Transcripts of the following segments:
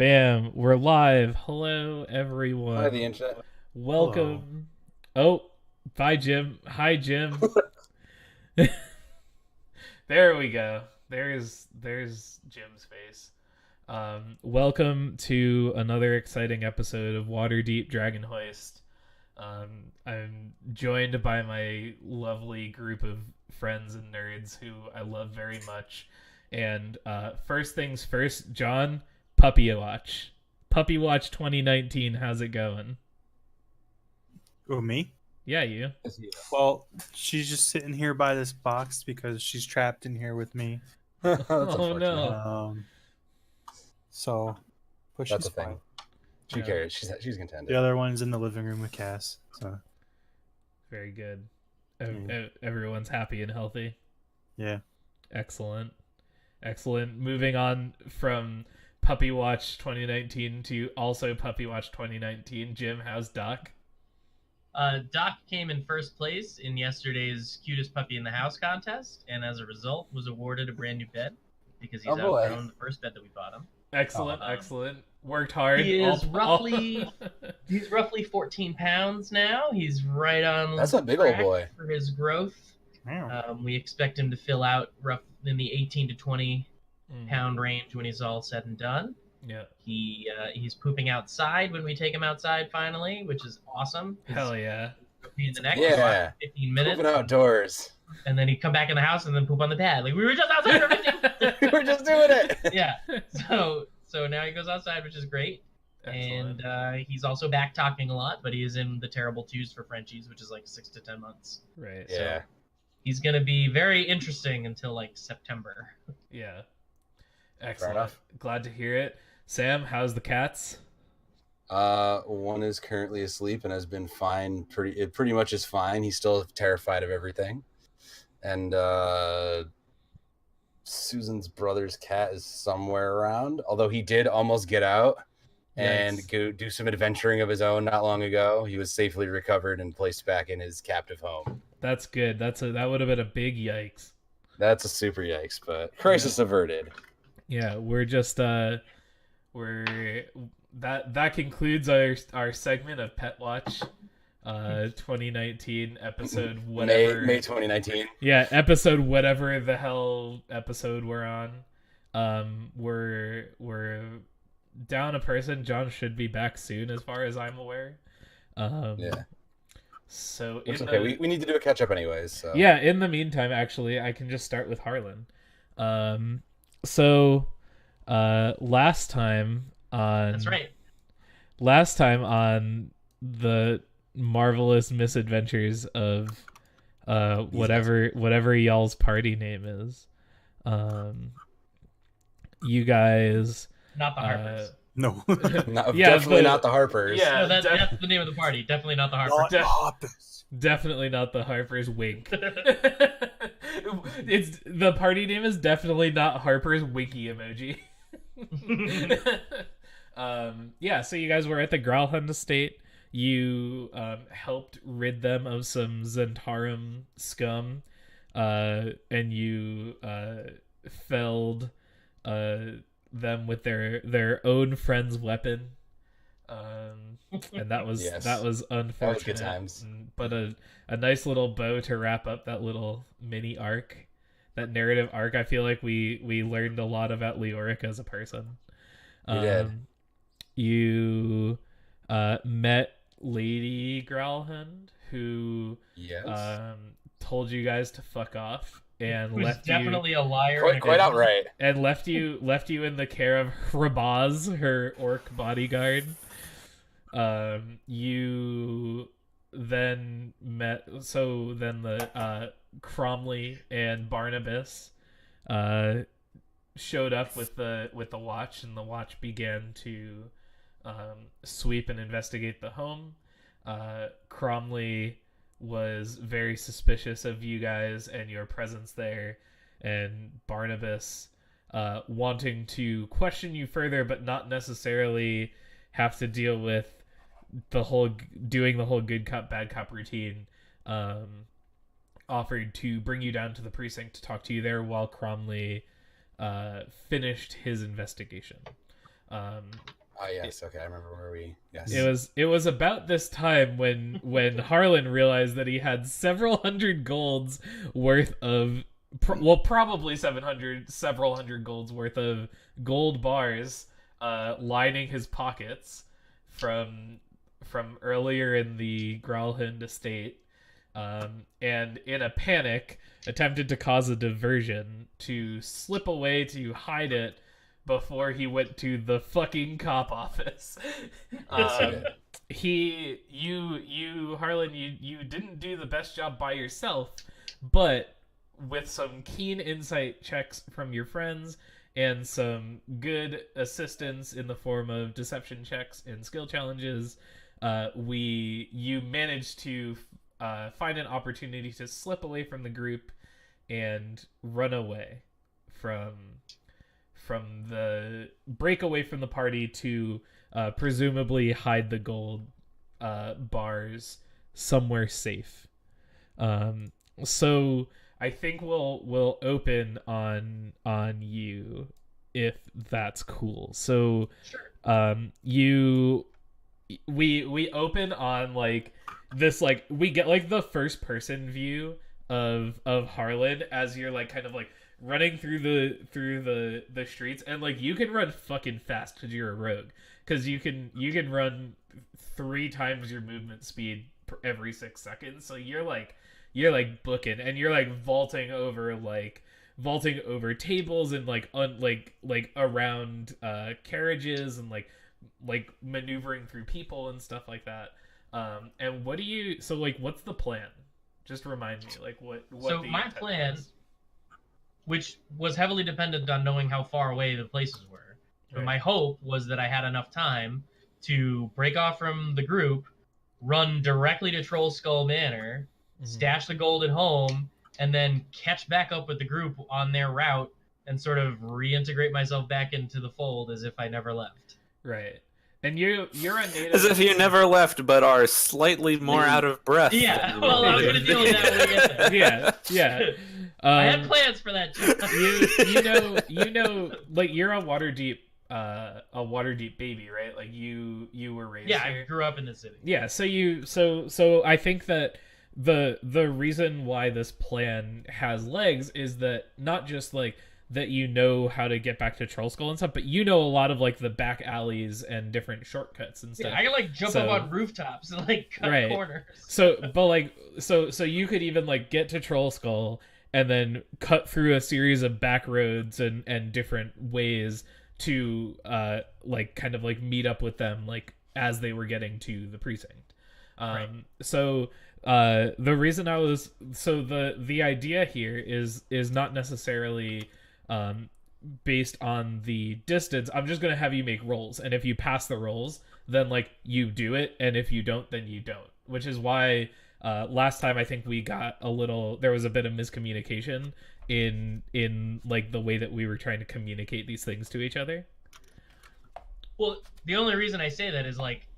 Bam, we're live. Hello, everyone. Hi, the internet. Welcome. Oh, bye, Jim. Hi, Jim. There we go. There's Jim's face. Welcome to another exciting episode of Waterdeep Dragon Hoist. I'm joined by my lovely group of friends and nerds who I love very much. And first things first, John, Puppy Watch. Puppy Watch 2019, how's it going? Oh, me? Yeah, you. Well, she's just sitting here by this box because she's trapped in here with me. That's Oh, unfortunate. no. So, but That's she's a thing. fine. She Yeah. cares. She's contented. The other one's in the living room with Cass. So, Very good. Everyone's happy and healthy. yeah. Excellent. Moving on from Puppy Watch 2019 to also Puppy Watch 2019. Jim, how's Doc? Doc came in first place in yesterday's Cutest Puppy in the House contest, and as a result was awarded a brand new bed because he's outgrown the first bed that we bought him. Excellent. Worked hard. He is he's roughly 14 pounds now. He's right on. That's a big old boy for his growth. Wow. We expect him to fill out rough in the 18 to 20 pound range when he's all said and done. Yeah. He's pooping outside when we take him outside finally, which is awesome. Hell yeah. In the next Yeah. 15 minutes. Pooping outdoors. And then he'd come back in the house and then poop on the pad. Like, we were just outside for 15 We were just doing it. Yeah. So now he goes outside, which is great. Excellent. And he's also back talking a lot, but he is in the terrible twos for Frenchies, which is like 6 to 10 months. Right. Yeah. So he's going to be very interesting until like September. Yeah. Excellent. enough. Glad to hear it. Sam, how's the cats? One is currently asleep and has been fine. It pretty much is fine. He's still terrified of everything. And Susan's brother's cat is somewhere around, although he did almost get out and go do some adventuring of his own not long ago. He was safely recovered and placed back in his captive home. That's good. That would have been a big yikes. That's a super yikes, but crisis averted. Yeah, we're just that concludes our segment of Pet Watch 2019 episode whatever May 2019. Yeah, episode whatever the hell episode we're on. We're down a person. John should be back soon as far as I'm aware. Yeah. So It's okay. We need to do a catch up anyways. So. Yeah, in the meantime, actually, I can just start with Harlan. So last time on That's right. Last time on the marvelous misadventures of whatever y'all's party name is, you guys Not the Harpers. No. No, Yeah, definitely but- not the Harpers. Yeah. No, that's the name of the party. Definitely not the Harpers. Not Hoppus. definitely not the Harper's. Wink. It's the party name is definitely not Harper's winky emoji. Yeah, so you guys were at the Growlhund estate. You helped rid them of some Zentarum scum, and you felled them with their own friend's weapon. And that was Yes. that was unfortunate. That was good times. But a nice little bow to wrap up that little mini arc, that narrative arc. I feel like we learned a lot about Leoric as a person. We did. You met Lady Growlhund, who Yes. told you guys to fuck off and Who's left definitely a liar. Quite outright. and left you in the care of Rabaz, her orc bodyguard. You then met the Cromley and Barnabas showed up with the watch, and the watch began to sweep and investigate the home. Cromley was very suspicious of you guys and your presence there, and Barnabas wanting to question you further, but not necessarily have to deal with doing the whole good cop bad cop routine. Offered to bring you down to the precinct to talk to you there while Cromley finished his investigation. Yes, okay, I remember where we. Yes. It was about this time when Harlan realized that he had several hundred golds worth of probably several hundred golds worth of gold bars lining his pockets from earlier in the Gralhund estate, and in a panic attempted to cause a diversion to slip away to hide it before he went to the fucking cop office. Harlan, you didn't do the best job by yourself, but with some keen insight checks from your friends and some good assistance in the form of deception checks and skill challenges, you managed to find an opportunity to slip away from the group and run away from the break away from the party to presumably hide the gold bars somewhere safe. So I think we'll open on you, if that's cool. So we open on like this, like we get like the first person view of Harlan as you're like kind of like running through the streets, and like you can run fucking fast because you're a rogue, because you can run 3 times your movement speed every 6 seconds. So you're like booking, and you're like vaulting over tables and like around carriages and like maneuvering through people and stuff like that. And what's the plan? Just remind me, like what so my plan is, which was heavily dependent on knowing how far away the places were. But right. My hope was that I had enough time to break off from the group, run directly to Troll Skull Manor, stash the gold at home, and then catch back up with the group on their route and sort of reintegrate myself back into the fold as if I never left. Right. And you're a native. As if you never left, but are slightly more out of breath. Yeah, well, I'm going to deal with that when we get there. Yeah. I had plans for that. you know, like you're a Waterdeep baby, right? Like you were raised. Yeah, here. I grew up in the city. Yeah, so I think that the reason why this plan has legs is that not just like that you know how to get back to Troll Skull and stuff, but you know a lot of like the back alleys and different shortcuts and stuff. Yeah, I can like jump up on rooftops and like cut corners. So you could even like get to Troll Skull and then cut through a series of back roads and different ways to like kind of like meet up with them like as they were getting to the precinct. So the reason the idea here is not necessarily based on the distance. I'm just gonna have you make rolls, and if you pass the rolls, then like you do it, and if you don't, then you don't. Which is why last time I think we got there was a bit of miscommunication in like the way that we were trying to communicate these things to each other. Well, the only reason I say that is like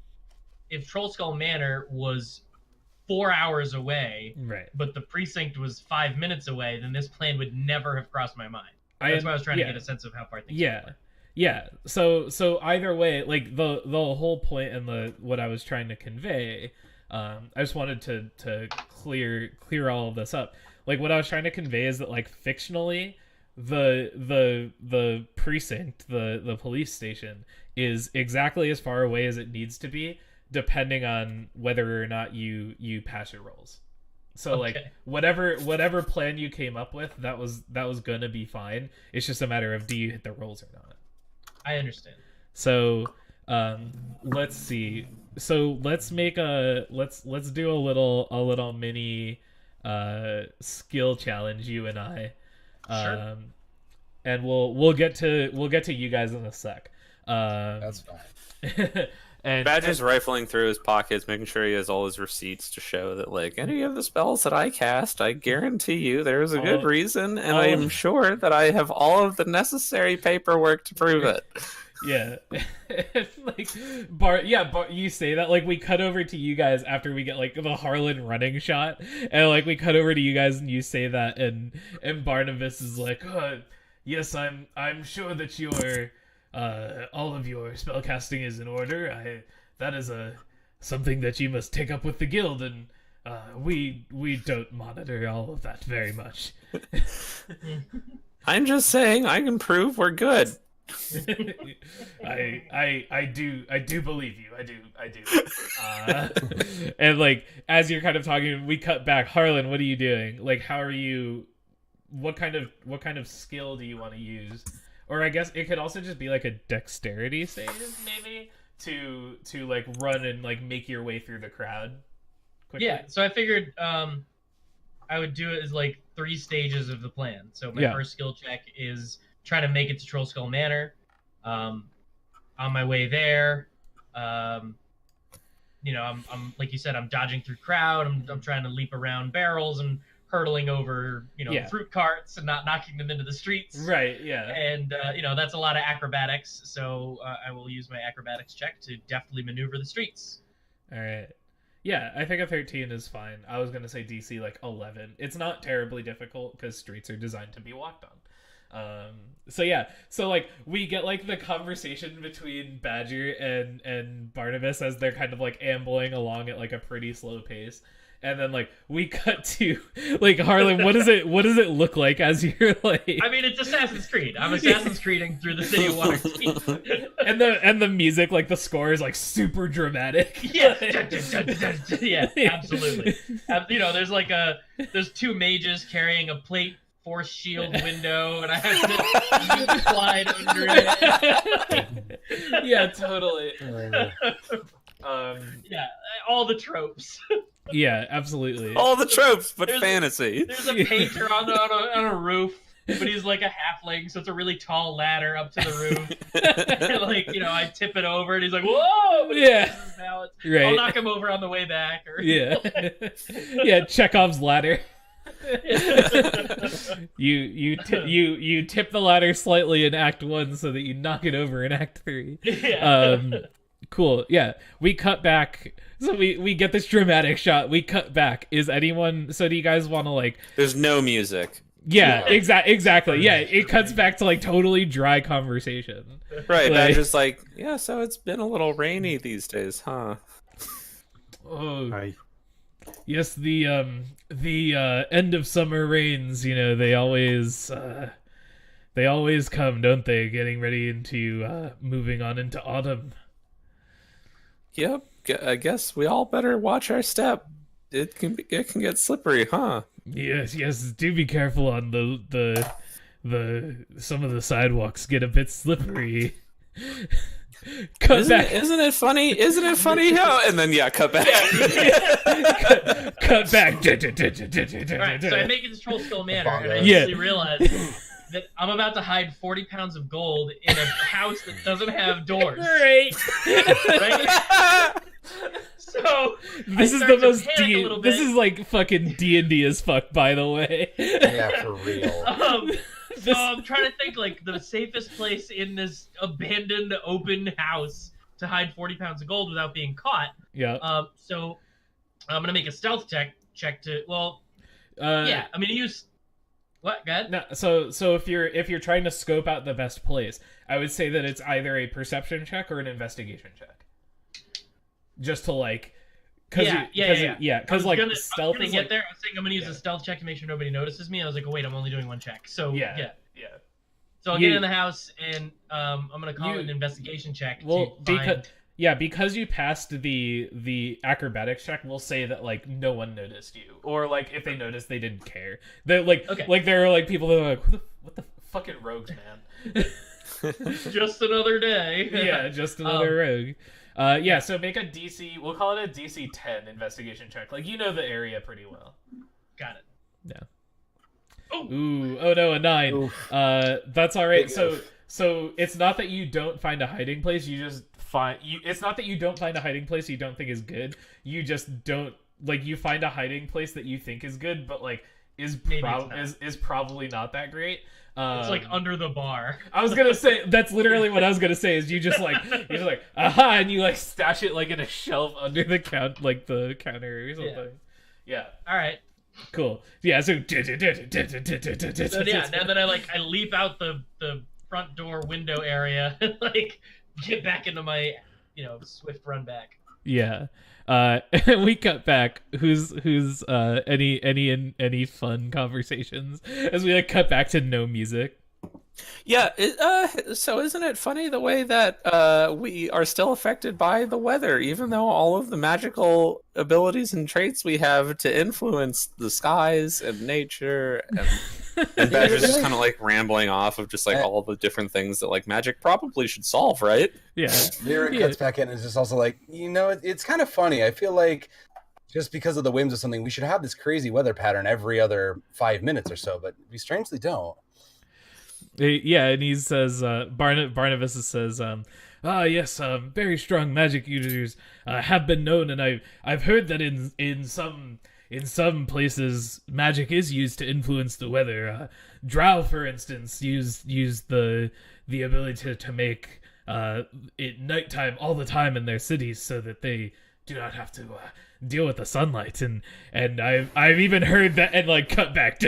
if Troll Skull Manor was 4 hours away, right, but the precinct was 5 minutes away, then this plan would never have crossed my mind. That's why I was trying to get a sense of how far things were. Yeah. So either way, like the whole point and what I was trying to convey, I just wanted to clear all of this up. Like what I was trying to convey is that like fictionally, the precinct, the police station is exactly as far away as it needs to be, depending on whether or not you pass your rolls. So like whatever plan you came up with, that was gonna be fine. It's just a matter of do you hit the rolls or not. I understand. So let's see. So let's make let's do a little mini skill challenge, you and I. Sure. And we'll get to you guys in a sec. That's fine. And Badger's rifling through his pockets, making sure he has all his receipts to show that, like, any of the spells that I cast, I guarantee you there is a good reason, and I am sure that I have all of the necessary paperwork to prove it. Yeah. Like, Bart, you say that, like, we cut over to you guys after we get, like, the Harlan running shot, and, like, we cut over to you guys and you say that, and Barnabas is like, yes, I'm sure that you're all of your spellcasting is in order. That is something that you must take up with the guild, and we don't monitor all of that very much. I'm just saying, I can prove we're good. I do believe you. I do. And like as you're kind of talking, we cut back. Harlan, what are you doing? Like, how are you? What kind of skill do you want to use? Or I guess it could also just be like a dexterity save, maybe to like run and like make your way through the crowd quickly. Yeah. So I figured I would do it as like 3 stages of the plan. So my first skill check is try to make it to Troll Skull Manor. On my way there, I'm like you said, I'm dodging through crowd. I'm trying to leap around barrels and hurtling over, fruit carts and not knocking them into the streets. Right. Yeah. And that's a lot of acrobatics. So I will use my acrobatics check to deftly maneuver the streets. All right. Yeah, I think a 13 is fine. I was gonna say DC like 11. It's not terribly difficult because streets are designed to be walked on. So like we get like the conversation between Badger and Barnabas as they're kind of like ambling along at like a pretty slow pace, and then like we cut to like Harlan. What does it look like as you're like? I mean, it's Assassin's Creed. I'm Assassin's Creeding through the city of Waterdeep. and the music, like the score is like super dramatic. Yeah, yeah, absolutely. There's 2 mages carrying a plate force shield window, and I have to slide under it. Yeah, totally. Yeah, all the tropes. Yeah, absolutely. All the tropes, but fantasy. There's a painter on a roof, but he's like a halfling, so it's a really tall ladder up to the roof. And I tip it over, and he's like, "Whoa!" Yeah, right. I'll knock him over on the way back. Yeah, yeah. Chekhov's ladder. you tip the ladder slightly in Act 1 so that you knock it over in Act 3. Yeah. Cool. Yeah, we cut back. So we get this dramatic shot. We cut back. Is anyone? So do you guys want to like? There's no music. Yeah, exactly. Yeah, it cuts back to like totally dry conversation. Right, like, Badger's like, yeah. So it's been a little rainy these days, huh? Oh, Hi. Yes. The end of summer rains. They always come, don't they? Getting ready into moving on into autumn. Yep. I guess we all better watch our step. It can get slippery, huh? Yes. Do be careful on the some of the sidewalks get a bit slippery. Isn't it funny how? And then cut back. cut back. Alright, so I make it to Troll Skull Manor, and I instantly realize that I'm about to hide 40 pounds of gold in a house that doesn't have doors. Right. So this is the most this is like fucking D&D as fuck, by the way. Yeah, for real. So I'm trying to think like the safest place in this abandoned open house to hide 40 pounds of gold without being caught. Yeah. So I'm gonna make a stealth check to I'm gonna use what? Go ahead. No, so if you're trying to scope out the best place, I would say that it's either a perception check or an investigation check. Just to like, because like stealth is get there. I was saying I'm gonna use a stealth check to make sure nobody notices me. I was like, oh wait, I'm only doing 1 check. So yeah. So I'll get in the house and I'm gonna call it an investigation check. Because you passed the acrobatics check, we'll say that like no one noticed you, or like if they noticed, they didn't care. They're like, like there are like people that are like, what the fucking rogues, man. Just another day. Yeah, just another rogue. So make a DC. We'll call it a DC 10 investigation check. Like the area pretty well. Got it. Yeah. Ooh. Oh no, a 9. Oof. That's all right. So it's not that you don't find a hiding place. You just it's not that you don't find a hiding place you don't think is good. You just don't like. You find a hiding place that you think is good, but like is probably not that great. It's like under the bar. I was gonna say that's literally what I was gonna say. Is you're just like aha, and you like stash it like in a shelf under the the counter or something. Yeah. All right. Cool. Yeah. So now that I leap out the front door window area and like get back into my, swift run back. Yeah. We cut back. Who's any fun conversations as we like cut back to no music? Yeah, so isn't it funny the way that we are still affected by the weather, even though all of the magical abilities and traits we have to influence the skies and nature and Badger's just kind of like rambling off of just like all the different things that like magic probably should solve, right? Yeah. Lyric cuts back in and is just also like, it's kind of funny. I feel like just because of the whims of something, we should have this crazy weather pattern every other 5 minutes or so, but we strangely don't. Yeah, and he says, Barnabas says, yes, very strong magic users have been known, and I've heard that in some places magic is used to influence the weather. Drow, for instance, use the ability to make it nighttime all the time in their cities so that they do not have to deal with the sunlight, and I've even heard that, and like cut back.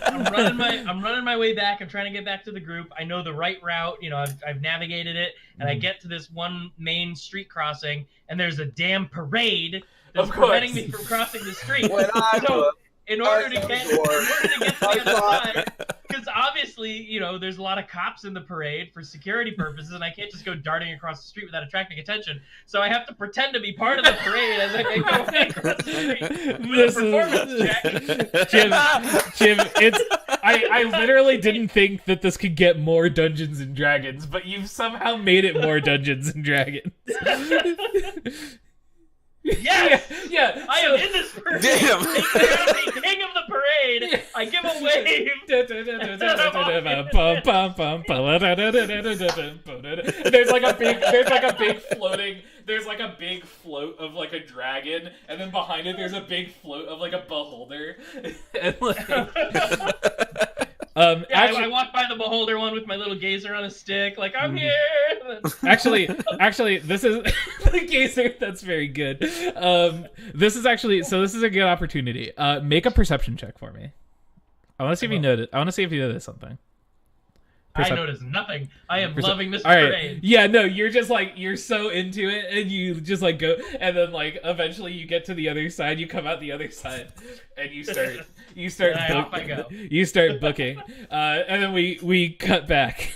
I'm running my way back. I'm trying to get back to the group. I know the right route. I've navigated it, and I get to this one main street crossing, and there's a damn parade that's preventing me from crossing the street. In order to get to the other side, because obviously, there's a lot of cops in the parade for security purposes, and I can't just go darting across the street without attracting attention. So I have to pretend to be part of the parade as I make my way across the street with a performance check. Jim, I literally didn't think that this could get more Dungeons and Dragons, but you've somehow made it more Dungeons and Dragons. Yes! Yeah. I am in this parade. Damn. King of the parade. I give a wave. There's like a big float of like a dragon, and then behind it there's a big float of like a beholder. And I walk by the beholder one with my little gazer on a stick, like I'm here. Actually, this is the gazer. That's very good. This is a good opportunity. Make a perception check for me. I want to see if you notice. I want to see if you notice something. I notice nothing. I am loving this parade. Yeah, no, you're so into it, and you just like go, and then like eventually you get to the other side. You come out the other side, and you start off I go. You start booking, and then we cut back.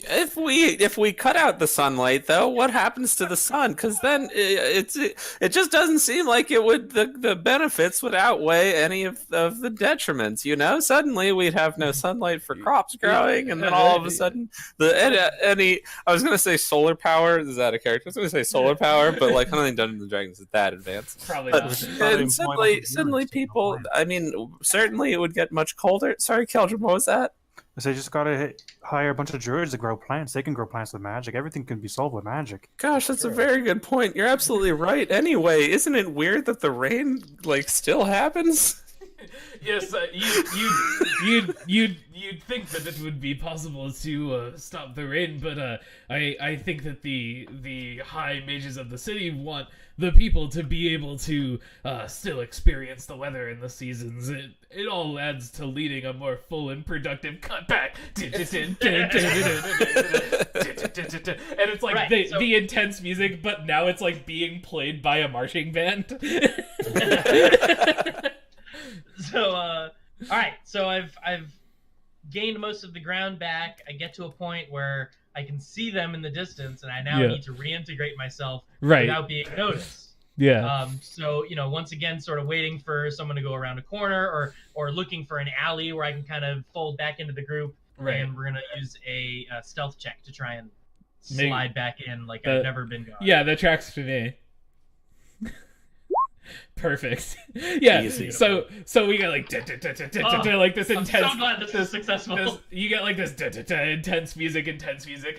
If we cut out the sunlight, though, what happens to the sun? Because then it just doesn't seem like it would. The benefits would outweigh any of the detriments. Suddenly we'd have no sunlight for crops growing, and then all of a sudden I was gonna say solar power. Is that a character? I was gonna say solar power, but like I don't think Dungeons and Dragons is that advanced. Probably but, not. And suddenly people. I mean, certainly it would get much colder. Sorry, Keldrum, what was that? So you just gotta hire a bunch of druids to grow plants. They can grow plants with magic. Everything can be solved with magic. Gosh, that's a very good point. You're absolutely right. Anyway, isn't it weird that the rain still happens? Yes, you'd think that it would be possible to stop the rain, but I think that the high mages of the city want the people to be able to still experience the weather in the seasons. It all adds to leading a more full and productive cutback. And it's like the intense music, but now it's like being played by a marching band. So, all right. So I've gained most of the ground back. I get to a point where I can see them in the distance, and I now need to reintegrate myself without being noticed. Yeah. So once again, sort of waiting for someone to go around a corner, or looking for an alley where I can kind of fold back into the group. Right. And we're gonna use a stealth check to try and slide back in like I've never been gone. Yeah, that tracks for me. Perfect. Yeah. Easy. So we got like like this intense. I'm so glad this is successful. You get like this intense music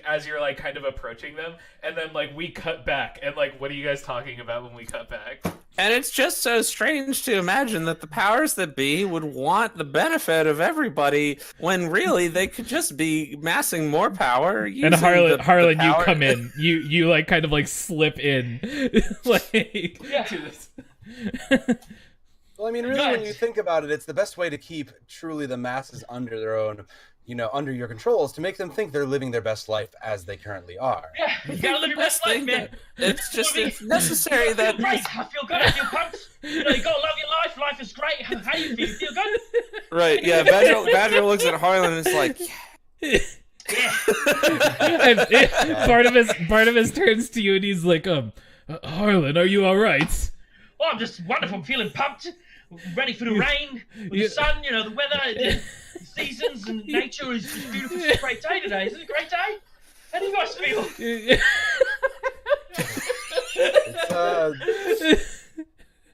as you're like kind of approaching them, and then like we cut back, and like what are you guys talking about when we cut back? And it's just so strange to imagine that the powers that be would want the benefit of everybody when really they could just be massing more power. And Harlan, you come in. You like kind of like slip in, like to this. Well, I mean, really, when you think about it, it's the best way to keep truly the masses under their own, under your control, is to make them think they're living their best life as they currently are. Yeah, you gotta live your best life, man. It's necessary that. Right, I feel good. I feel pumped. You gotta love your life. Life is great. How do you feel? You feel good? Right. Yeah. Badger looks at Harlan and is like. Yeah. And Barnabas turns to you and he's like, Harlan, are you all right? Oh, I'm just wonderful. I'm feeling pumped. Ready for the rain, the sun, the weather, the seasons, and nature is just beautiful. It's a great day today. Isn't it a great day? How do you guys feel?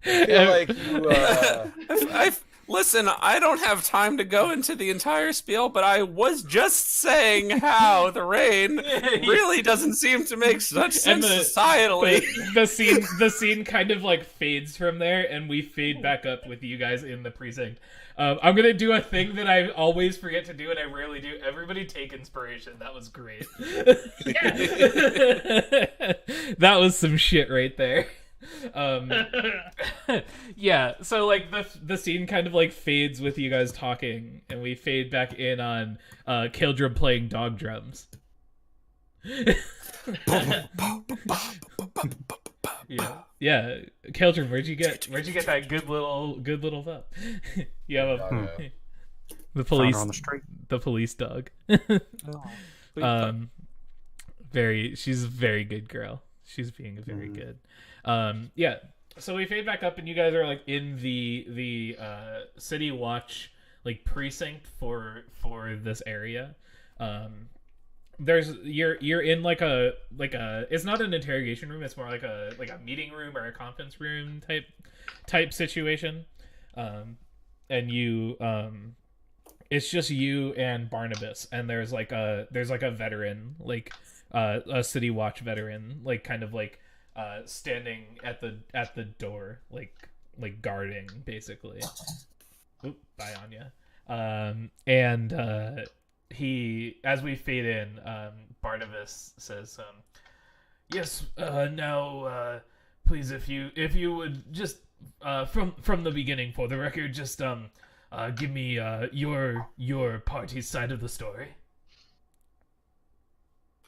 I feel like you. Listen, I don't have time to go into the entire spiel, but I was just saying how the rain really doesn't seem to make such sense societally. The scene kind of like fades from there, and we fade back up with you guys in the precinct. I'm gonna do a thing that I always forget to do, and I rarely do. Everybody take inspiration. That was great. That was some shit right there. Yeah, so like the scene kind of like fades with you guys talking, and we fade back in on Kildrum playing dog drums. Yeah, Kildrum, where'd you get that good little pup? You have the police on the street. The police dog. She's a very good girl. She's being very good. Yeah. So we fade back up, and you guys are like in the city watch like precinct for this area. You're in like a it's not an interrogation room, it's more like a meeting room or a conference room type situation. And you it's just you and Barnabas, and there's like a veteran, like a city watch veteran, like kind of like standing at the door, like guarding basically. Oop, bye Anya. And he, as we fade in, Barnabas says, yes, now please, if you would just from the beginning, for the record, just give me your party's side of the story.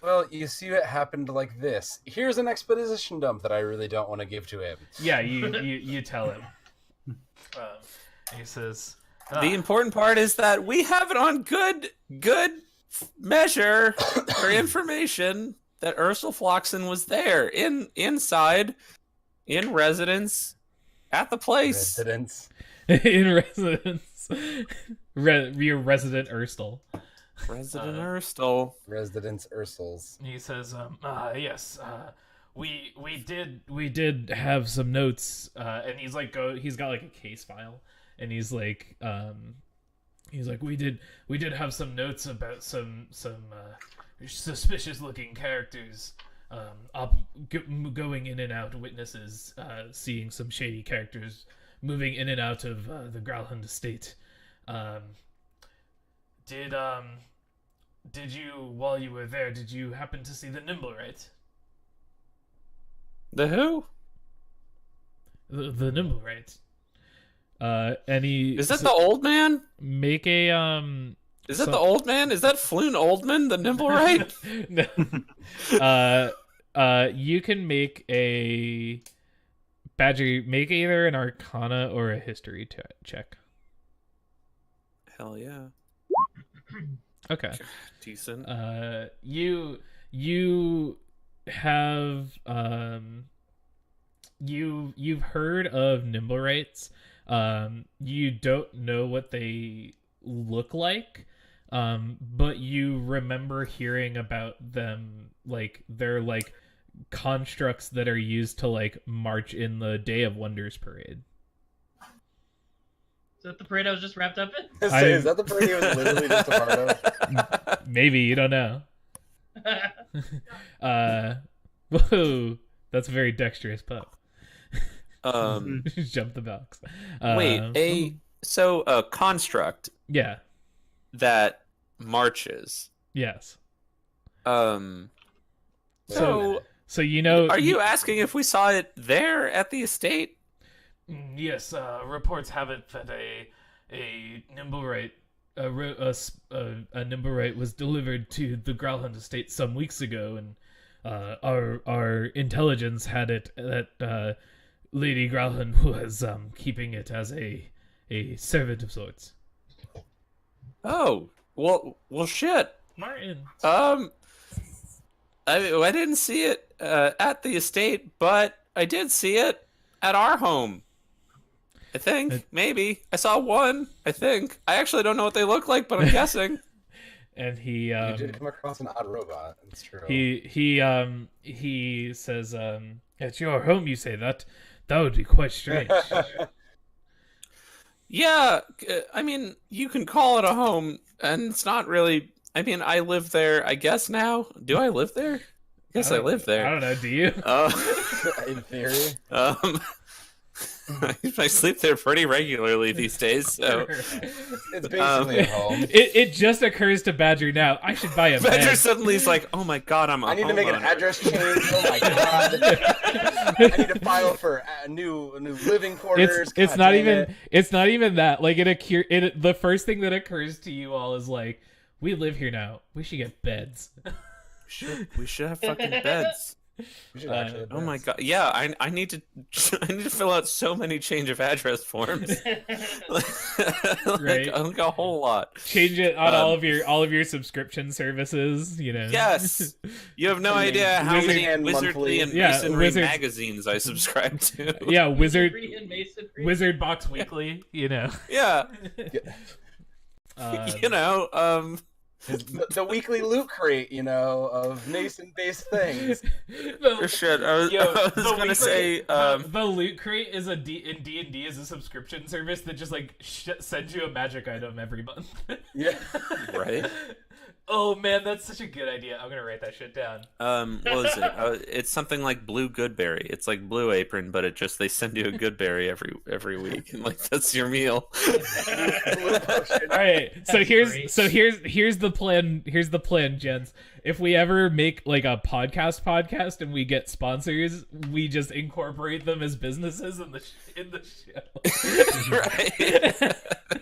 Well, you see, it happened like this. Here's an exposition dump that I really don't want to give to him. Yeah, you tell him. He says, the important part is that we have it on good measure for information that Ursula Floxen was there inside in residence at the place. In residence. Your resident Urstel. Resident Urstel. Residence Urstels. He says, yes, we did have some notes, and he's got like a case file, and he's like, we did have some notes about some suspicious looking characters, going in and out, witnesses, seeing some shady characters moving in and out of the Growlhund estate. Did you, while you were there, did you happen to see the Nimblewright? The who? The Nimblewright. Is that the old man? Make a Is that the old man? Is that Floon Oldman, the Nimblewright? No. You can make a Badger. Make either an Arcana or a History check. Hell yeah. Okay. Decent. You have you've heard of Nimblewrights. You don't know what they look like, but you remember hearing about them, like they're like constructs that are used to like march in the Day of Wonders parade. Is that the parade I was just wrapped up in? Is that the parade he was literally just a part of? Maybe, you don't know. Whoa, that's a very dexterous pup. Jump the box. Wait, a construct. Yeah. That marches. Yes. So you know. Are you asking if we saw it there at the estate? Yes, reports have it that a Nimblewright a Nimblewright was delivered to the Growlhund estate some weeks ago, and our intelligence had it that Lady Growlhund was keeping it as a servant of sorts. Oh, well, shit. Martin. I didn't see it at the estate, but I did see it at our home. I think, maybe. I saw one, I think. I actually don't know what they look like, but I'm guessing. And he You did come across an odd robot. It's true. He says, "At your home, you say that? That would be quite strange." Yeah, I mean, you can call it a home, and it's not really... I mean, I live there, I guess now. Do I live there? I guess I live there. I don't know, do you? In theory. I sleep there pretty regularly these days, so... It's basically a home. It just occurs to Badger now, I should buy a Badger bed. suddenly is like, oh my god, I need to make an address change. Oh my god. I need to file for new living quarters. It's not even that. Like the first thing that occurs to you all is like, we live here now. We should get beds. We should have fucking beds. We should actually have Oh my beds. god! Yeah, I need to fill out so many change of address forms. Right. Like a whole lot. Change it on all of your subscription services. You know. Yes, you have no idea how Wizard many and Wizardly monthly. and Yeah, Masonry Wizards- magazines I subscribe to. Yeah, Masonry and masonry. Wizard Box Weekly. You know. Yeah, you know, The weekly loot crate, of Mason-based things. for shit. I was gonna say, the Loot Crate is in D&D is a subscription service that just like sends you a magic item every month. Yeah. right? Oh man, that's such a good idea. I'm gonna write that shit down. What is it? It's something like Blue Goodberry. It's like Blue Apron, but they send you a Goodberry every week, and like that's your meal. All right, so here's the plan. Here's the plan, gents. If we ever make like a podcast and we get sponsors, we just incorporate them as businesses in the show. Right.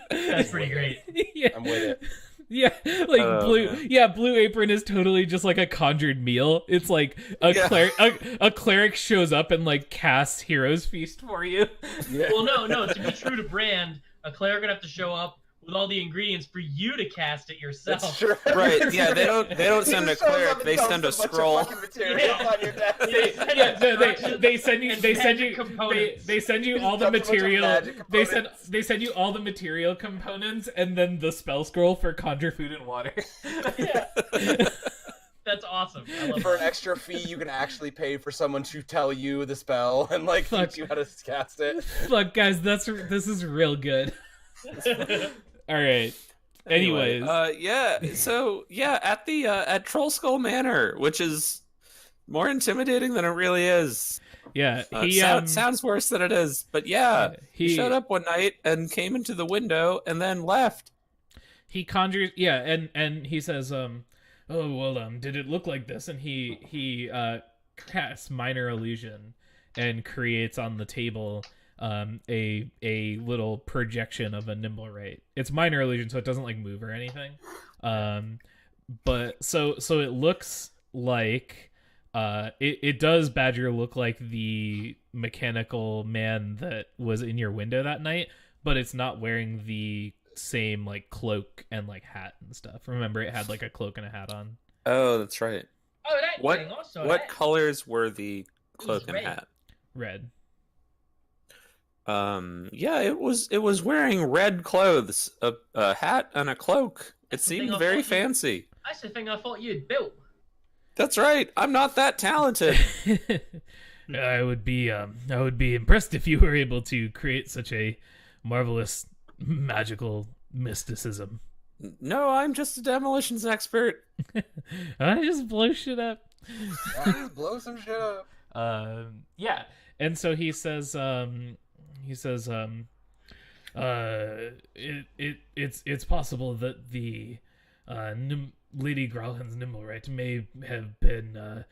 That's pretty great. Yeah. I'm with it. Yeah, like Blue Apron is totally just like a conjured meal. It's like a cleric shows up and like casts Hero's Feast for you. Yeah. Well, no. To be true to brand, a cleric would have to show up with all the ingredients for you to cast it yourself. That's true. Right? Yeah, they don't send a cleric. They send a scroll. They send you all the material. They send you all the material components and then the spell scroll for conjure food and water. Yeah. That's awesome. I love For an that. extra fee, you can actually pay for someone to tell you the spell and like teach you how to cast it. Look, guys, this is real good. All right. Anyways, at Troll Skull Manor, which is more intimidating than it really is. yeah, he Sounds worse than it is, but he showed up one night and came into the window and then left. He conjures, and he says, oh well, did it look like this? And he casts minor illusion and creates on the table a little projection of a Nimblewright. It's minor illusion, so it doesn't like move or anything. But so it looks like it does, Badger, look like the mechanical man that was in your window that night, but it's not wearing the same like cloak and like hat and stuff. Remember, it had like a cloak and a hat on. Oh, that's right. Oh, that What thing also. what colors were the cloak and red. hat? Red. It was wearing red clothes, a hat and a cloak. It That's the thing seemed I very thought you- fancy. That's the thing I thought you'd built. That's right. I'm not that talented. I would be impressed if you were able to create such a marvelous magical mysticism. No, I'm just a demolitions expert. I just blow shit up. Just blow some shit up. Yeah, and so he says, it's possible that the Lady Growlhand's Nimblewright may have been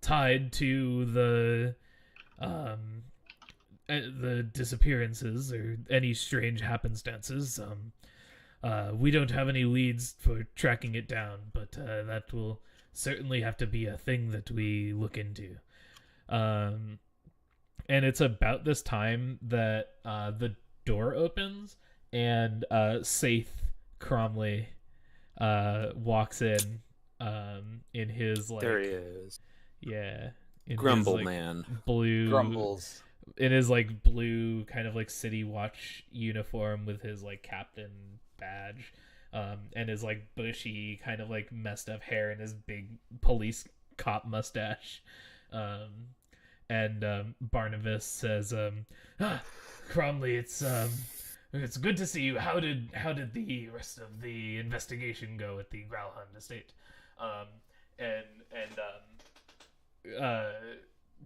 tied to the the disappearances or any strange happenstances. We don't have any leads for tracking it down, but that will certainly have to be a thing that we look into. And it's about this time that the door opens and Saith Cromley walks in his like There he is. Yeah. In Grumble his, like, man. Blue Grumbles. in his like blue kind of like city watch uniform with his like captain badge. And his like bushy kind of like messed up hair and his big police cop mustache. And Barnabas says, Cromley, it's good to see you. How did the rest of the investigation go at the Growlhund estate?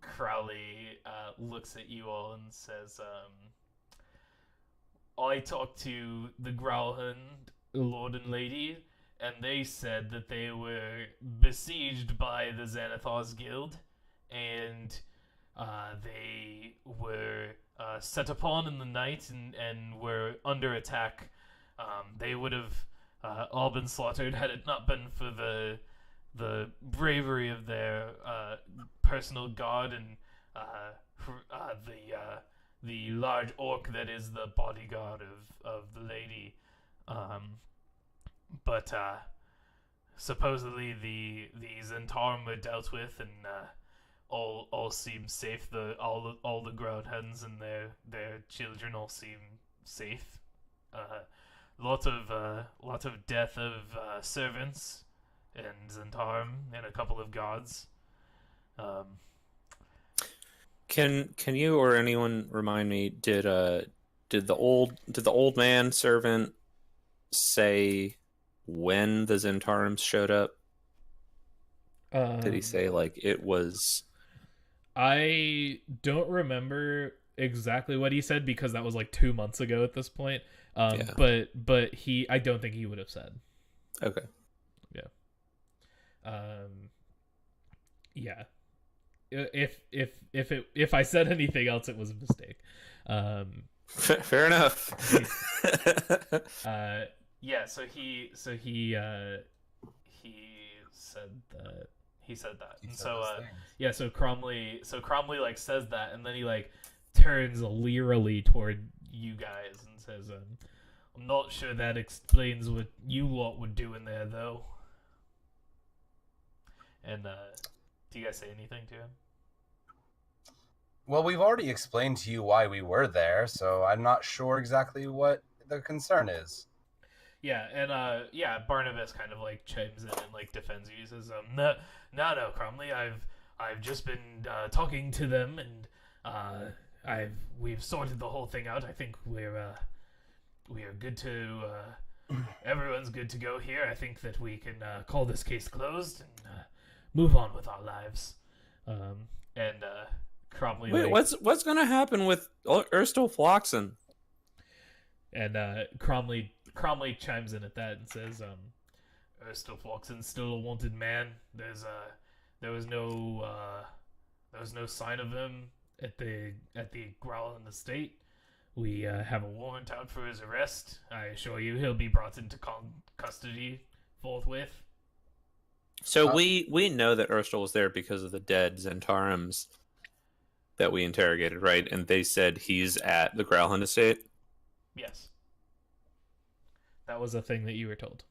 Crowley looks at you all and says, I talked to the Growlhund Lord and Lady, and they said that they were besieged by the Xanathar's Guild, and they were set upon in the night and were under attack. They would have all been slaughtered had it not been for the bravery of their personal guard and the large orc that is the bodyguard of the lady. But supposedly the Zentarum were dealt with, and all seem safe. All the Groundhens and their children all seem safe. Lot of death of servants and Zentarum and a couple of guards. Can you or anyone remind me? Did the old man servant say when the Zentarum showed up? Did he say like it was? I don't remember exactly what he said because that was like 2 months ago at this point. Yeah. But I don't think he would have said. Okay. Yeah. If I said anything else, it was a mistake. Fair enough. Yeah. So he said that. He said that. And so yeah. So Cromley like says that, and then he like turns leerily toward you guys and says, "I'm not sure that explains what you lot were doing there, though." And do you guys say anything to him? Well, we've already explained to you why we were there, so I'm not sure exactly what the concern is. Yeah, and Barnabas kind of like chimes in and like defends you. He says, no, Cromley, I've just been talking to them, and we've sorted the whole thing out. I think we are good to everyone's good to go here. I think that we can call this case closed and move on with our lives. And Cromley. Wait, what's gonna happen with Erstal Floxen? And Cromley chimes in at that and says, Erstal Floxen's still a wanted man. There was no sign of him at the Growlhund estate. We have a warrant out for his arrest. I assure you, he'll be brought into custody forthwith. So we know that Erstal was there because of the dead Zentarums that we interrogated, right? And they said he's at the Growlhund estate? Yes. That was a thing that you were told.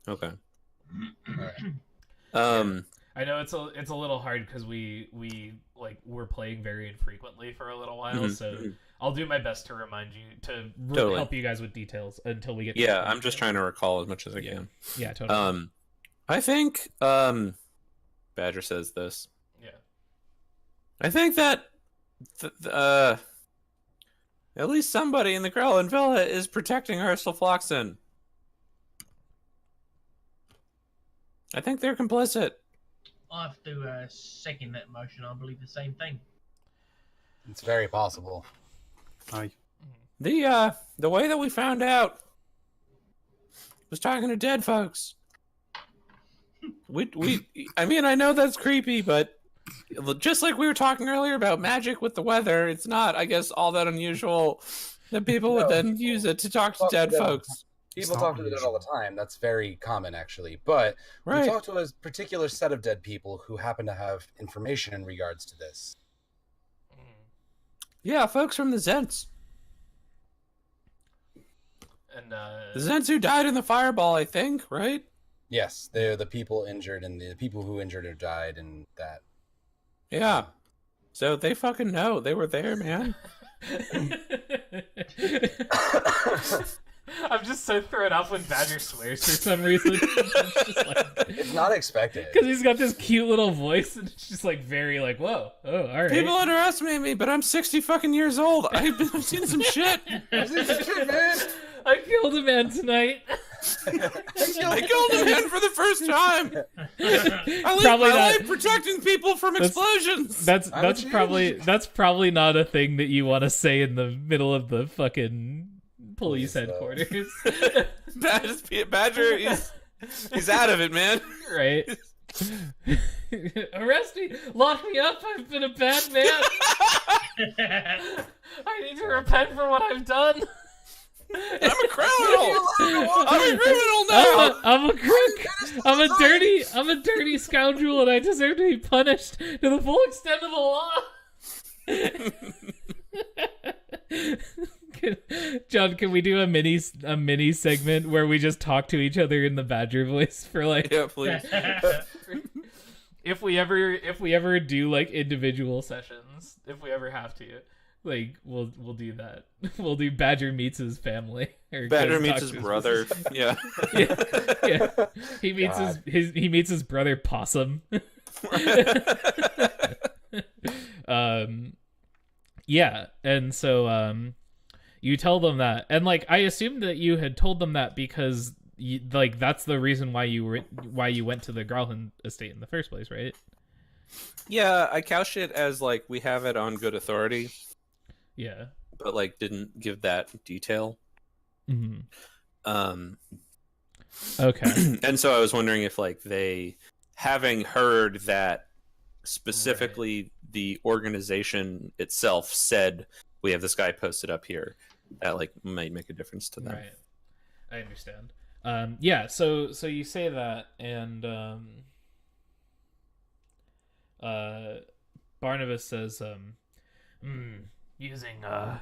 Okay. I know it's a little hard because we were playing very infrequently for a little while, so I'll do my best to remind you to help you guys with details until we get. Yeah, I'm just trying to recall as much as I can. Yeah, totally. I think Badger says this. Yeah. I think that at least somebody in the Growlhund Villa is protecting Erstal Floxen. I think they're complicit. I have to second that motion. I believe the same thing. It's very possible. Aye. The way that we found out was talking to dead folks. I mean, I know that's creepy, but just like we were talking earlier about magic with the weather, it's not, I guess, all that unusual that people would then use it to talk to dead folks. People talk to the dead all the time. That's very common, actually. But we talk to a particular set of dead people who happen to have information in regards to this. Yeah, folks from the Zents. And the Zents who died in the fireball, I think, right? Yes, they're the people injured, and the people who injured or died in that. Yeah. So they fucking know. They were there, man. I'm just so thrown off when Badger swears for some reason. It's not expected. Because he's got this cute little voice, and it's just like very like, whoa, oh, all right. People underestimate me, but I'm 60 fucking years old. I've seen some shit. I've seen some shit, man. I killed a man tonight. I killed a man for the first time. I lived my life protecting people from explosions. That's probably not a thing that you want to say in the middle of the fucking police headquarters. Badger, he's out of it, man. Right. Arrest me! Lock me up! I've been a bad man! I need to repent for what I've done! I'm a criminal! I'm a criminal now! I'm a crook! I'm a dirty scoundrel, and I deserve to be punished to the full extent of the law! John, can we do a mini segment where we just talk to each other in the Badger voice for like? Yeah, please. If we ever do like individual sessions, if we ever have to, like we'll do that. We'll do Badger meets his family. Or Badger meets his brother. Yeah. yeah. He meets his brother Possum. Yeah, and so you tell them that, and like I assumed that you had told them that because like that's the reason why you went to the Growlin estate in the first place, right? Yeah, I couched it as like we have it on good authority. Yeah, but like didn't give that detail. Mm-hmm. Okay. And so I was wondering if like they, having heard that specifically the organization itself said we have this guy posted up here, that like might make a difference to them. Right. I understand. Yeah, so you say that, and Barnabas says, using the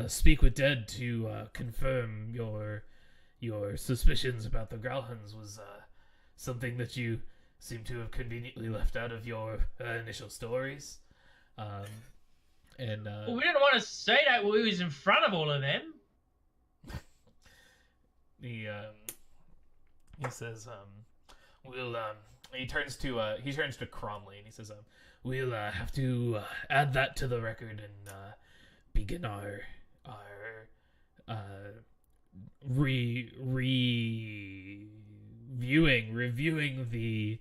speak with dead to confirm your suspicions about the Growlhunds was something that you seem to have conveniently left out of your initial stories. Well, we didn't want to say that when we was in front of all of them. He says, we'll he turns to Cromley and he says, we'll have to add that to the record and begin our reviewing the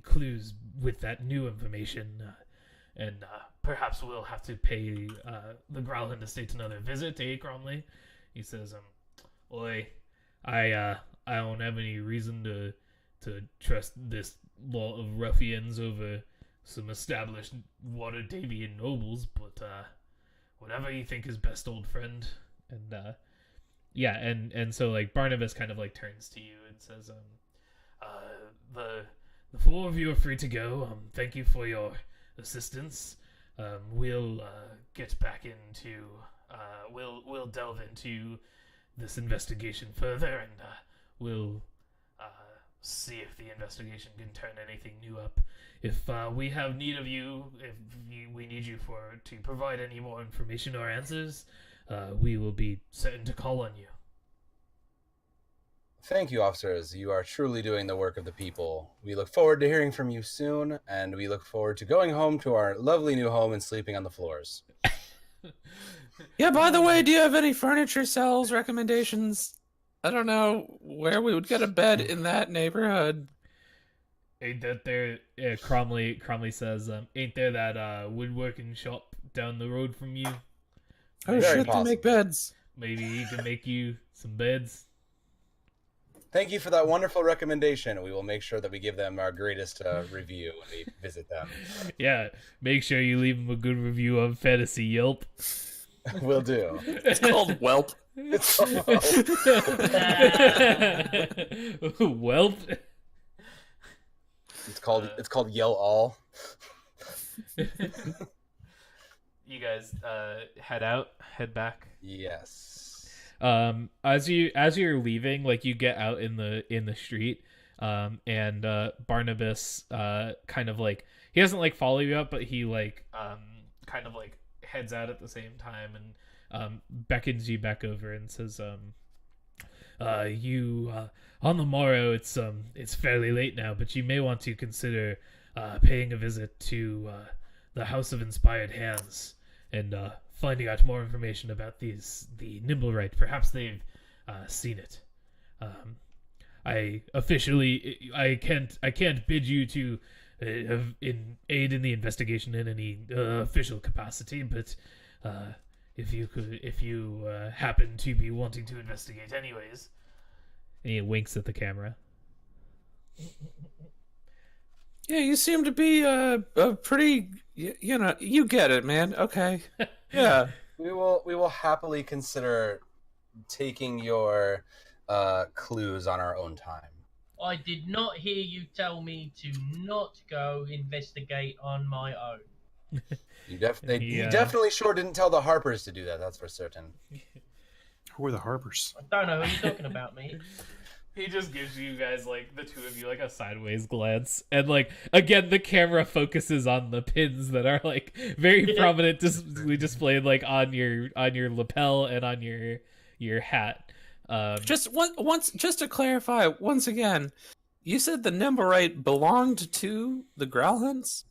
clues with that new information, and perhaps we'll have to pay the Growlhund estate another visit, eh, Cromley? He says, Oi, I don't have any reason to trust this lot of ruffians over some established Waterdeepian nobles, but whatever you think is best, old friend. And yeah, and so like Barnabas kind of like turns to you and says, the four of you are free to go. Thank you for your assistance. We'll get back into we'll delve into this investigation further, and we'll see if the investigation can turn anything new up. If we have need of you, we need you to provide any more information or answers, we will be certain to call on you. Thank you, officers. You are truly doing the work of the people. We look forward to hearing from you soon, and we look forward to going home to our lovely new home and sleeping on the floors. Yeah, by the way, do you have any furniture sales recommendations? I don't know where we would get a bed in that neighborhood. Ain't that there? Yeah, Cromley says, ain't there that woodworking shop down the road from you? Oh Very shit, possible. to make beds. Maybe he can make you some beds. Thank you for that wonderful recommendation. We will make sure that we give them our greatest review when we visit them. Yeah, make sure you leave them a good review on Fantasy Yelp. Will do. It's called Whelp. It's so Welp. It's called Yell All. You guys head back. Yes. As you're leaving, like you get out in the street, and Barnabas kind of like, he doesn't like follow you up, but he like kind of like heads out at the same time and beckons you back over and says, you on the morrow, it's fairly late now, but you may want to consider paying a visit to the House of Inspired Hands and finding out more information about the Nimblewright. Perhaps they've seen it. I can't bid you to aid in the investigation in any official capacity, but if you happen to be wanting to investigate anyways. And he winks at the camera. Yeah, you seem to be a pretty, you get it, man. Okay. Yeah. We will happily consider taking your clues on our own time. I did not hear you tell me to not go investigate on my own. You definitely sure didn't tell the Harpers to do that. That's for certain. Who are the Harpers? I don't know who you're talking about, mate. He just gives you guys, like, the two of you, like, a sideways glance. And, like, again, the camera focuses on the pins that are, like, very prominently displayed, like, on your lapel and on your hat. Just to clarify, once again, you said the Nimblewright belonged to the Growlhunts?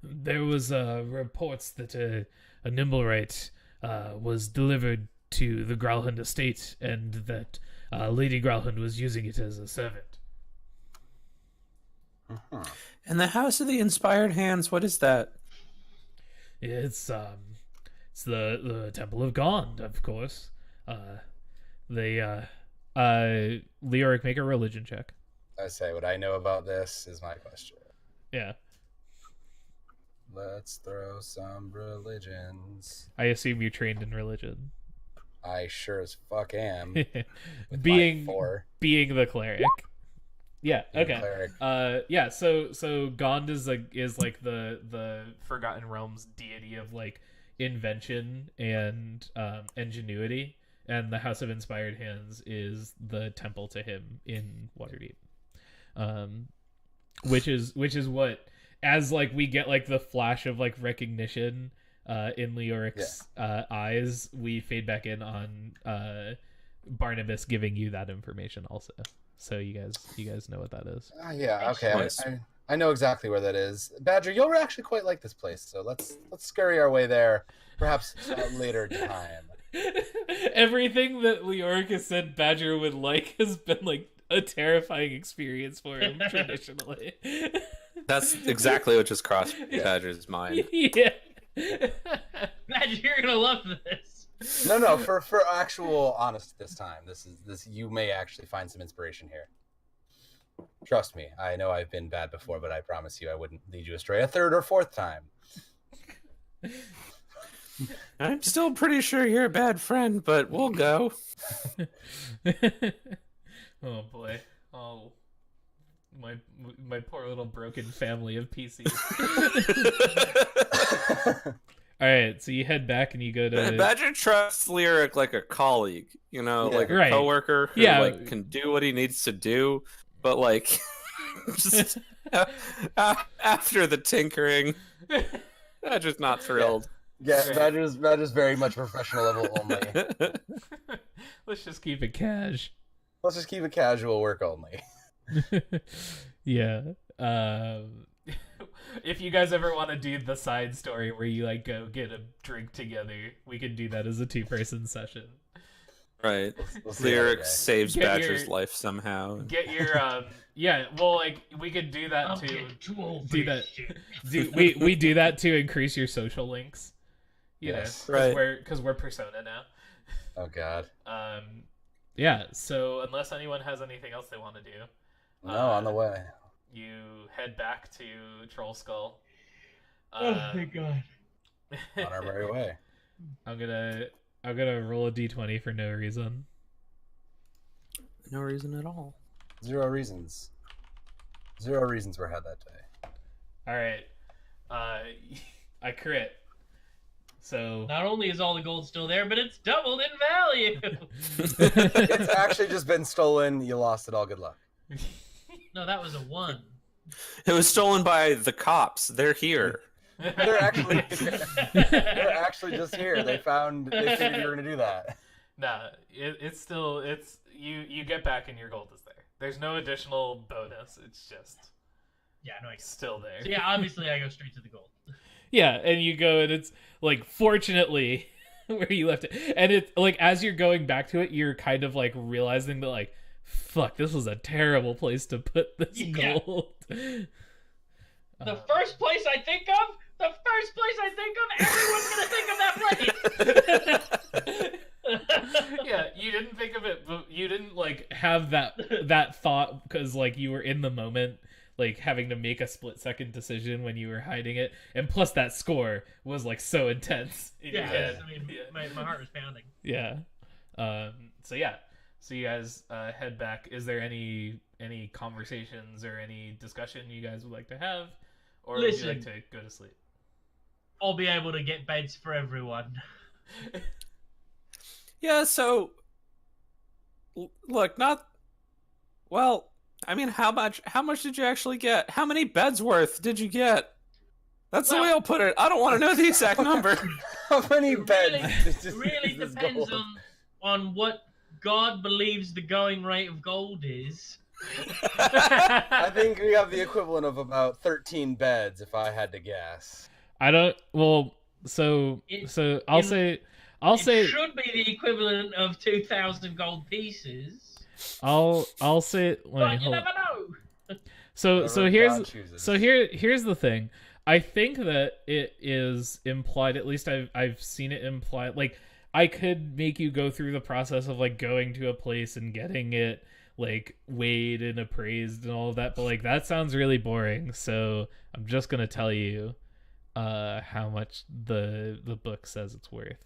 There was reports that a Nimblewright was delivered to the Growlhund estate, and that Lady Growlhund was using it as a servant. Uh-huh. And the House of the Inspired Hands, what is that? It's the Temple of Gond, of course. Leoric, make a religion check. I say, what I know about this is my question. Yeah. Let's throw some religions. I assume you're trained in religion. I sure as fuck am. being my 4. the cleric. Yeah. Okay. Cleric. Yeah. So Gond is like the Forgotten Realms deity of like invention and ingenuity, and the House of Inspired Hands is the temple to him in Waterdeep. Which is what, as like we get like the flash of like recognition in Leoric's eyes, we fade back in on Barnabas giving you that information also. So you guys know what that is. Yeah, okay. I know exactly where that is. Badger, you'll actually quite like this place, so let's scurry our way there, perhaps at a later time. Everything that Leoric has said Badger would like has been like a terrifying experience for him traditionally. That's exactly what just crossed Badger's mind. Yeah. Badger, you're gonna love this. No, for actual honest this time. This you may actually find some inspiration here. Trust me, I know I've been bad before, but I promise you I wouldn't lead you astray a third or fourth time. I'm still pretty sure you're a bad friend, but we'll go. Oh boy. Oh, my poor little broken family of PCs. All right, so you head back and you go to. Badger trusts Lyric like a colleague, like a right. coworker who like can do what he needs to do, but like just after the tinkering, Badger's not thrilled. Yeah, Badger's very much professional level only. Let's just keep it cash. Let's just keep it casual work only. Yeah. If you guys ever want to do the side story where you like go get a drink together, we could do that as a 2-person session. Right. We'll Lyric saves Get Badger's your- life somehow. Get your yeah, well, like we could do that I'm to getting too old for do this that. shit. We do that to increase your social links. You Yes. know, Right. Because we're Persona now. Oh god. yeah, so unless anyone has anything else they want to do, No, on the way. you head back to Troll Skull. thank God. On our merry way. I'm gonna roll a d20 for no reason. No reason at all. 0 reasons. 0 reasons were had that day. All right, I crit. So Not only is all the gold still there, but it's doubled in value. It's actually just been stolen. You lost it all. Good luck. No, that was a 1. It was stolen by the cops. They're here. They're actually just here. They figured you were gonna do that. Nah, it's you get back and your gold is there. There's no additional bonus. It's just Yeah, no, I guess. still there. So yeah, obviously I go straight to the gold. Yeah, and you go and it's like fortunately where you left it. And it's like as you're going back to it, you're kind of like realizing that like fuck, this was a terrible place to put this Yeah. gold. The first place I think of, everyone's gonna think of that place. Yeah, you didn't think of it, but you didn't like have that thought because like you were in the moment, like having to make a split-second decision when you were hiding it, and plus that score was like so intense in your Yeah, head. I mean, my heart was pounding. Yeah. So yeah. So you guys head back. Is there any conversations or any discussion you guys would like to have, or would you like to go to sleep? I'll be able to get beds for everyone. Yeah, so look, not well, I mean, how much did you actually get? How many beds worth did you get? That's the way I'll put it. I don't want to know the exact number. How many beds? It really depends on what God believes the going rate of gold is. I think we have the equivalent of about 13 beds, if I had to guess. I don't. Well, so I'll say It should be the equivalent of 2,000 gold pieces. I'll say. But you never know. So Whatever God chooses. here's the thing. I think that it is implied. At least I've seen it implied. Like I could make you go through the process of like going to a place and getting it like weighed and appraised and all of that, but like that sounds really boring. So I'm just gonna tell you how much the book says it's worth.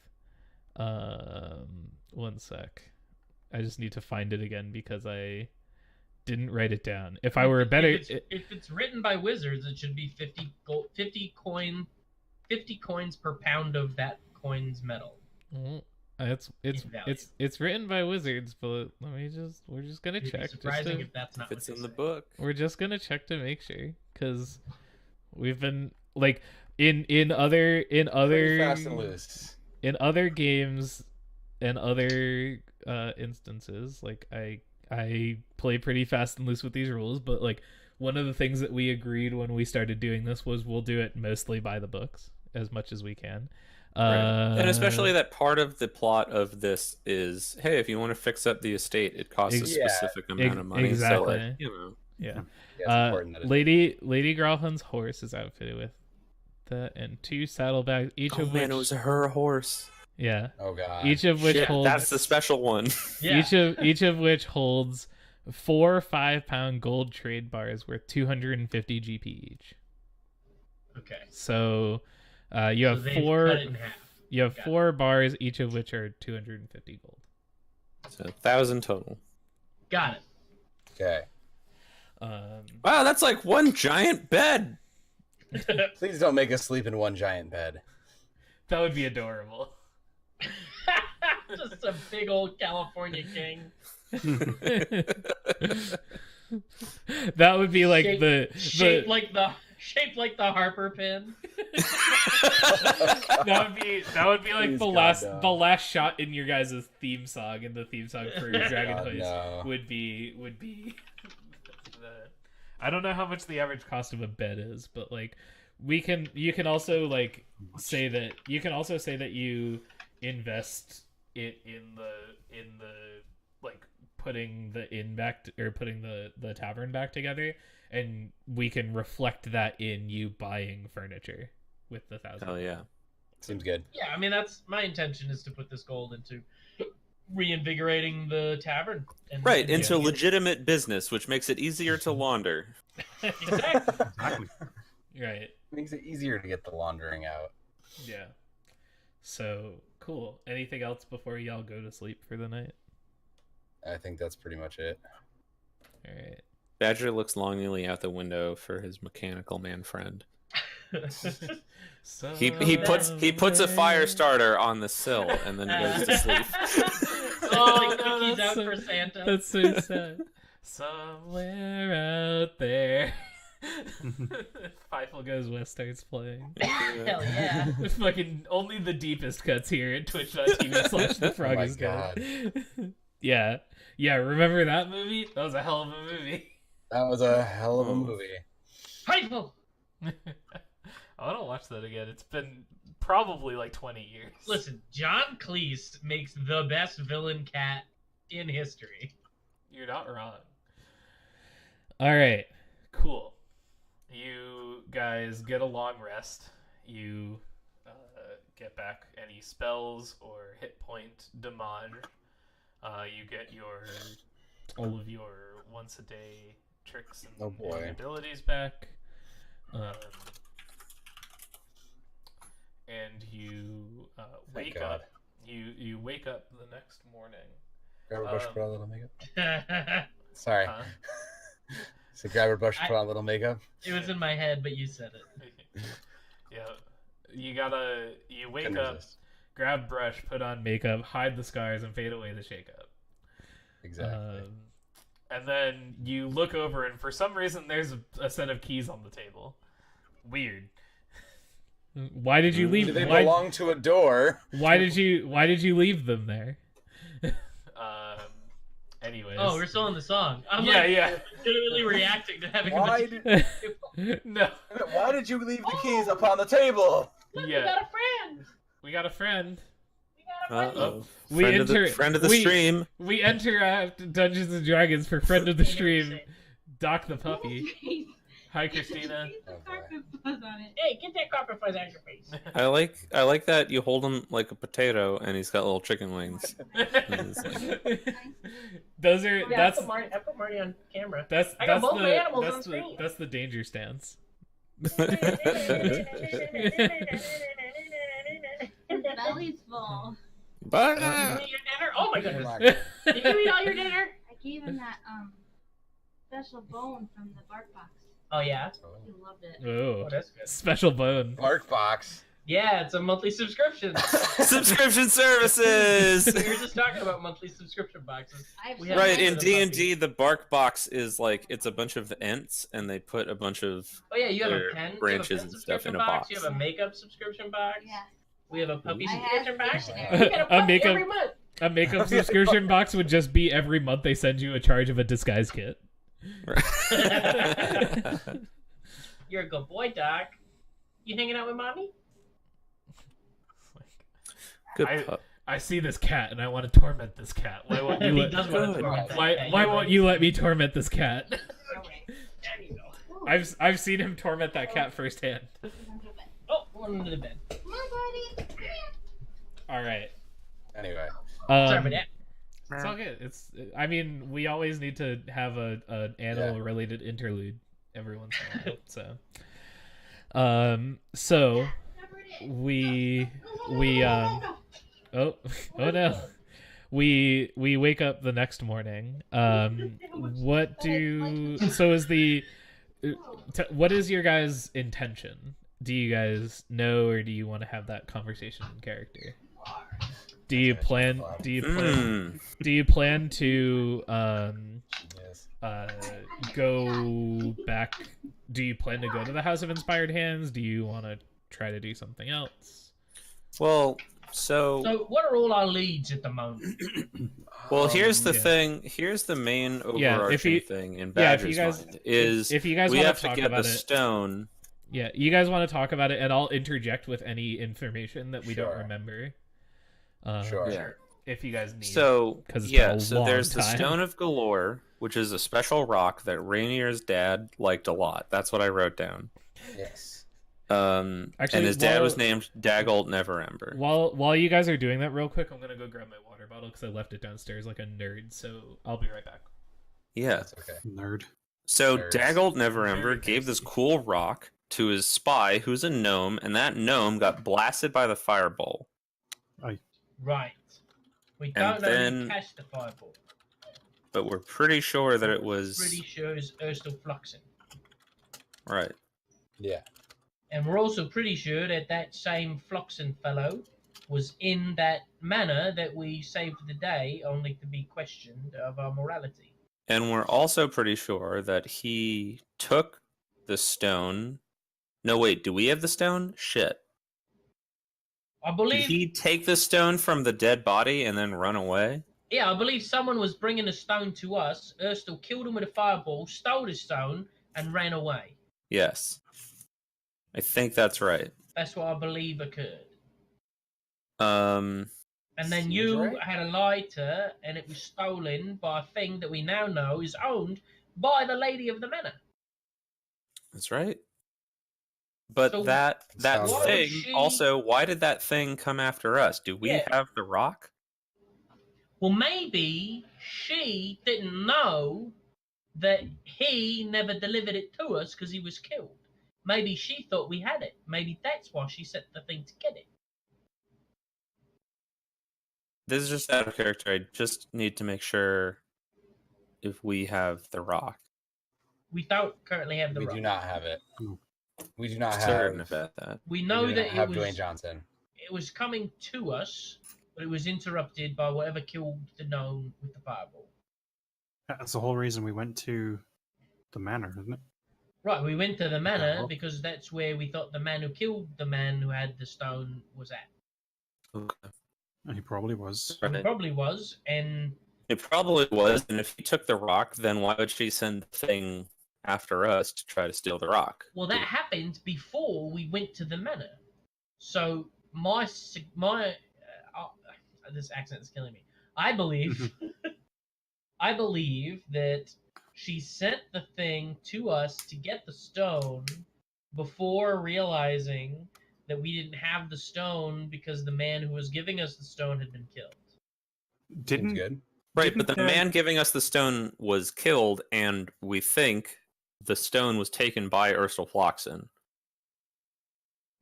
One sec. I just need to find it again because I didn't write it down. If I were a better, if it's written by wizards, it should be 50 coins per pound of that coin's metal. It's written by wizards, but we're just gonna It'd be check. surprising if that's not If what it's they in the say. book. We're just gonna check to make sure because we've been like in other Pretty fast and loose. in other games and other instances, like I play pretty fast and loose with these rules, but like one of the things that we agreed when we started doing this was we'll do it mostly by the books as much as we can. And especially that part of the plot of this is, hey, if you want to fix up the estate, it costs a specific amount of money. Exactly. So, like, you know. Yeah. Yeah, it's important that it's Lady Growlhun's horse is outfitted with that and 2 saddlebags, each of which it was her horse. yeah, Oh god. each of which Shit, holds that's the special one. Yeah. each of which holds 4 5-pound gold trade bars worth 250 GP each. Okay. So you have they've four. cut it in half. You have Got 4 bars, each of which are 250 gold. So 1,000 total. Got it. Okay. Wow, that's like one giant bed. Please don't make us sleep in one giant bed. That would be adorable. Just a big old California king. That would be like Shaped like the Harper pin. that would be like Please, the God, no. last shot in your guys' theme song, and the theme song for Dragon God, Hoist no. would be I don't know how much the average cost of a bed is, but like you can also like say that you invest it in the like putting the inn back or putting the tavern back together, and we can reflect that in you buying furniture with the 1,000. Oh yeah. Seems good. Yeah, I mean that's my intention is to put this gold into reinvigorating the tavern. And, Right, into Yeah. legitimate business, which makes it easier to launder. Exactly. Exactly. Right. Makes it easier to get the laundering out. Yeah. So cool. Anything else before y'all go to sleep for the night? I think that's pretty much it. All right. Badger looks longingly out the window for his mechanical man friend. He puts a fire starter on the sill and then goes to sleep. Oh, no, cookies that's out so- for Santa. That's so sad. Somewhere out there. Fifle Goes West starts playing. Hell yeah. Fucking only the deepest cuts here at twitch.tv/the frog Oh my is good. Yeah. Yeah, remember that movie? That was a hell of a movie. That was a hell of a movie. Fightful! I want to watch that again. It's been probably like 20 years. Listen, John Cleese makes the best villain cat in history. You're not wrong. All right. Cool. You guys get a long rest. You get back any spells or hit point damage. You get all of your once a day tricks and, and abilities back. And you wake up. You wake up the next morning. Grab a brush, put on a little makeup. Sorry. Huh? So grab a brush, put on a little makeup. It was in my head, but you said it. Yeah. You wake Couldn't up, resist. grab brush, put on makeup, hide the scars, and fade away the shakeup. Exactly. And then you look over, and for some reason, there's a set of keys on the table. Weird. Why did you leave? Do they belong to a door? Why did you leave them there? Anyways. Oh, we're still in the song. I'm yeah. legitimately reacting to having Why No. Why did you leave the keys up on the table? Look, Yeah. we got a friend! We got a friend. We got a friend! Uh-oh. We Friend of the stream. We enter Dungeons and Dragons for friend of the stream, Doc the puppy. Hi, Christina. Hey, get that copper fuzz out of your face. I like that you hold him like a potato and he's got little chicken wings. Those are I put Marty on camera. that's I got that's both my animals the on screen. that's the danger stance. Belly's full. But Did you eat your dinner? Oh my goodness. Come on. Did you eat all your dinner? I gave him that special bone from the bark box. Oh yeah? He loved it. Oh, Oh, that's good. special bone. Bark box. Yeah, it's a monthly subscription. subscription services. We were just talking about monthly subscription boxes. We have Right, in the D&D, the bark box is like, it's a bunch of ents, and they put a bunch of Oh yeah, you have a their pen, you branches have a pen and stuff in a subscription box. You have a makeup subscription box. Yeah. We have a puppy I subscription have box. dictionary. We get a puppy makeup- every month. A makeup subscription box would just be every month they send you a charge of a disguise kit. You're a good boy, Doc. You hanging out with mommy? Good pup. I see this cat and I want to torment this cat. Why won't you He let, does want to torment that cat, why you're won't right. you let me torment this cat? There you go. I've seen him torment that cat firsthand. Oh, one under the bed. Come on, buddy. All right. Anyway. Sorry about that. It's all good. I mean, we always need to have an animal related interlude every once in a while. So we oh no. We wake up the next morning. What is your guys' intention? Do you guys know, or do you want to have that conversation in character? Do you plan to Yes. go back? Do you plan to go to the House of Inspired Hands? Do you want to try to do something else? Well, so what are all our leads at the moment? here's the yeah. thing. Here's the main Yeah, overarching if you- thing in yeah, if Badger's you guys- mind is if you guys we wanna have to talk get the about it- stone. Yeah, you guys want to talk about it, and I'll interject with any information that we don't Sure. remember. Sure. Yeah. If you guys need. So 'Cause it's yeah, been a so long there's the time. Stone of Golorr, which is a special rock that Rainier's dad liked a lot. That's what I wrote down. Yes. And his dad was named Dagult Neverember. While you guys are doing that real quick, I'm gonna go grab my water bottle because I left it downstairs like a nerd. So I'll be right back. Yeah. That's okay. Nerd. So Nerds. Dagult Neverember Very gave this thirsty. cool rock to his spy, who's a gnome, and that gnome got blasted by the fireball. Right. We And don't know then- who cast the fireball. But we're pretty sure that it was Pretty sure it's Urstel Fluxen. right. Yeah. And we're also pretty sure that that same Fluxen fellow was in that manor that we saved the day, only to be questioned of our morality. And we're also pretty sure that he took the stone. No, wait, do we have the stone? Shit. I Did believe, he take the stone from the dead body and then run away? yeah, I believe someone was bringing a stone to us. Urstel killed him with a fireball, stole the stone, and ran away. Yes. I think that's right. That's what I believe occurred. Um, And then Seems you right. had a lighter, and it was stolen by a thing that we now know is owned by the lady of the manor. that's right. But So that Sounds right. thing She- also, why did that thing come after us? Do we Yeah. have the rock? Well, maybe she didn't know that he never delivered it to us because he was killed. Maybe she thought we had it. Maybe that's why she sent the thing to get it. This is just out of character. I just need to make sure if we have the rock. We don't currently have the We rock. do not have it. No. We do not Certain have. about that. We We know do that not have it Dwayne was, Johnson. it was coming to us, but it was interrupted by whatever killed the gnome with the fireball. That's the whole reason we went to the manor, isn't it? Right, we went to the manor well. because that's where we thought the man who killed the man who had the stone was at. Okay. And he probably was. It Right. probably was, and It probably was, and if he took the rock, then why would she send the thing after us to try to steal the rock? well, that happened before we went to the manor. So this accent is killing me. I believe, I believe that she sent the thing to us to get the stone before realizing that we didn't have the stone because the man who was giving us the stone had been killed. Seems Didn't good. Right, but the Didn't, man giving us the stone was killed, and we think the stone was taken by Ursula Floxen,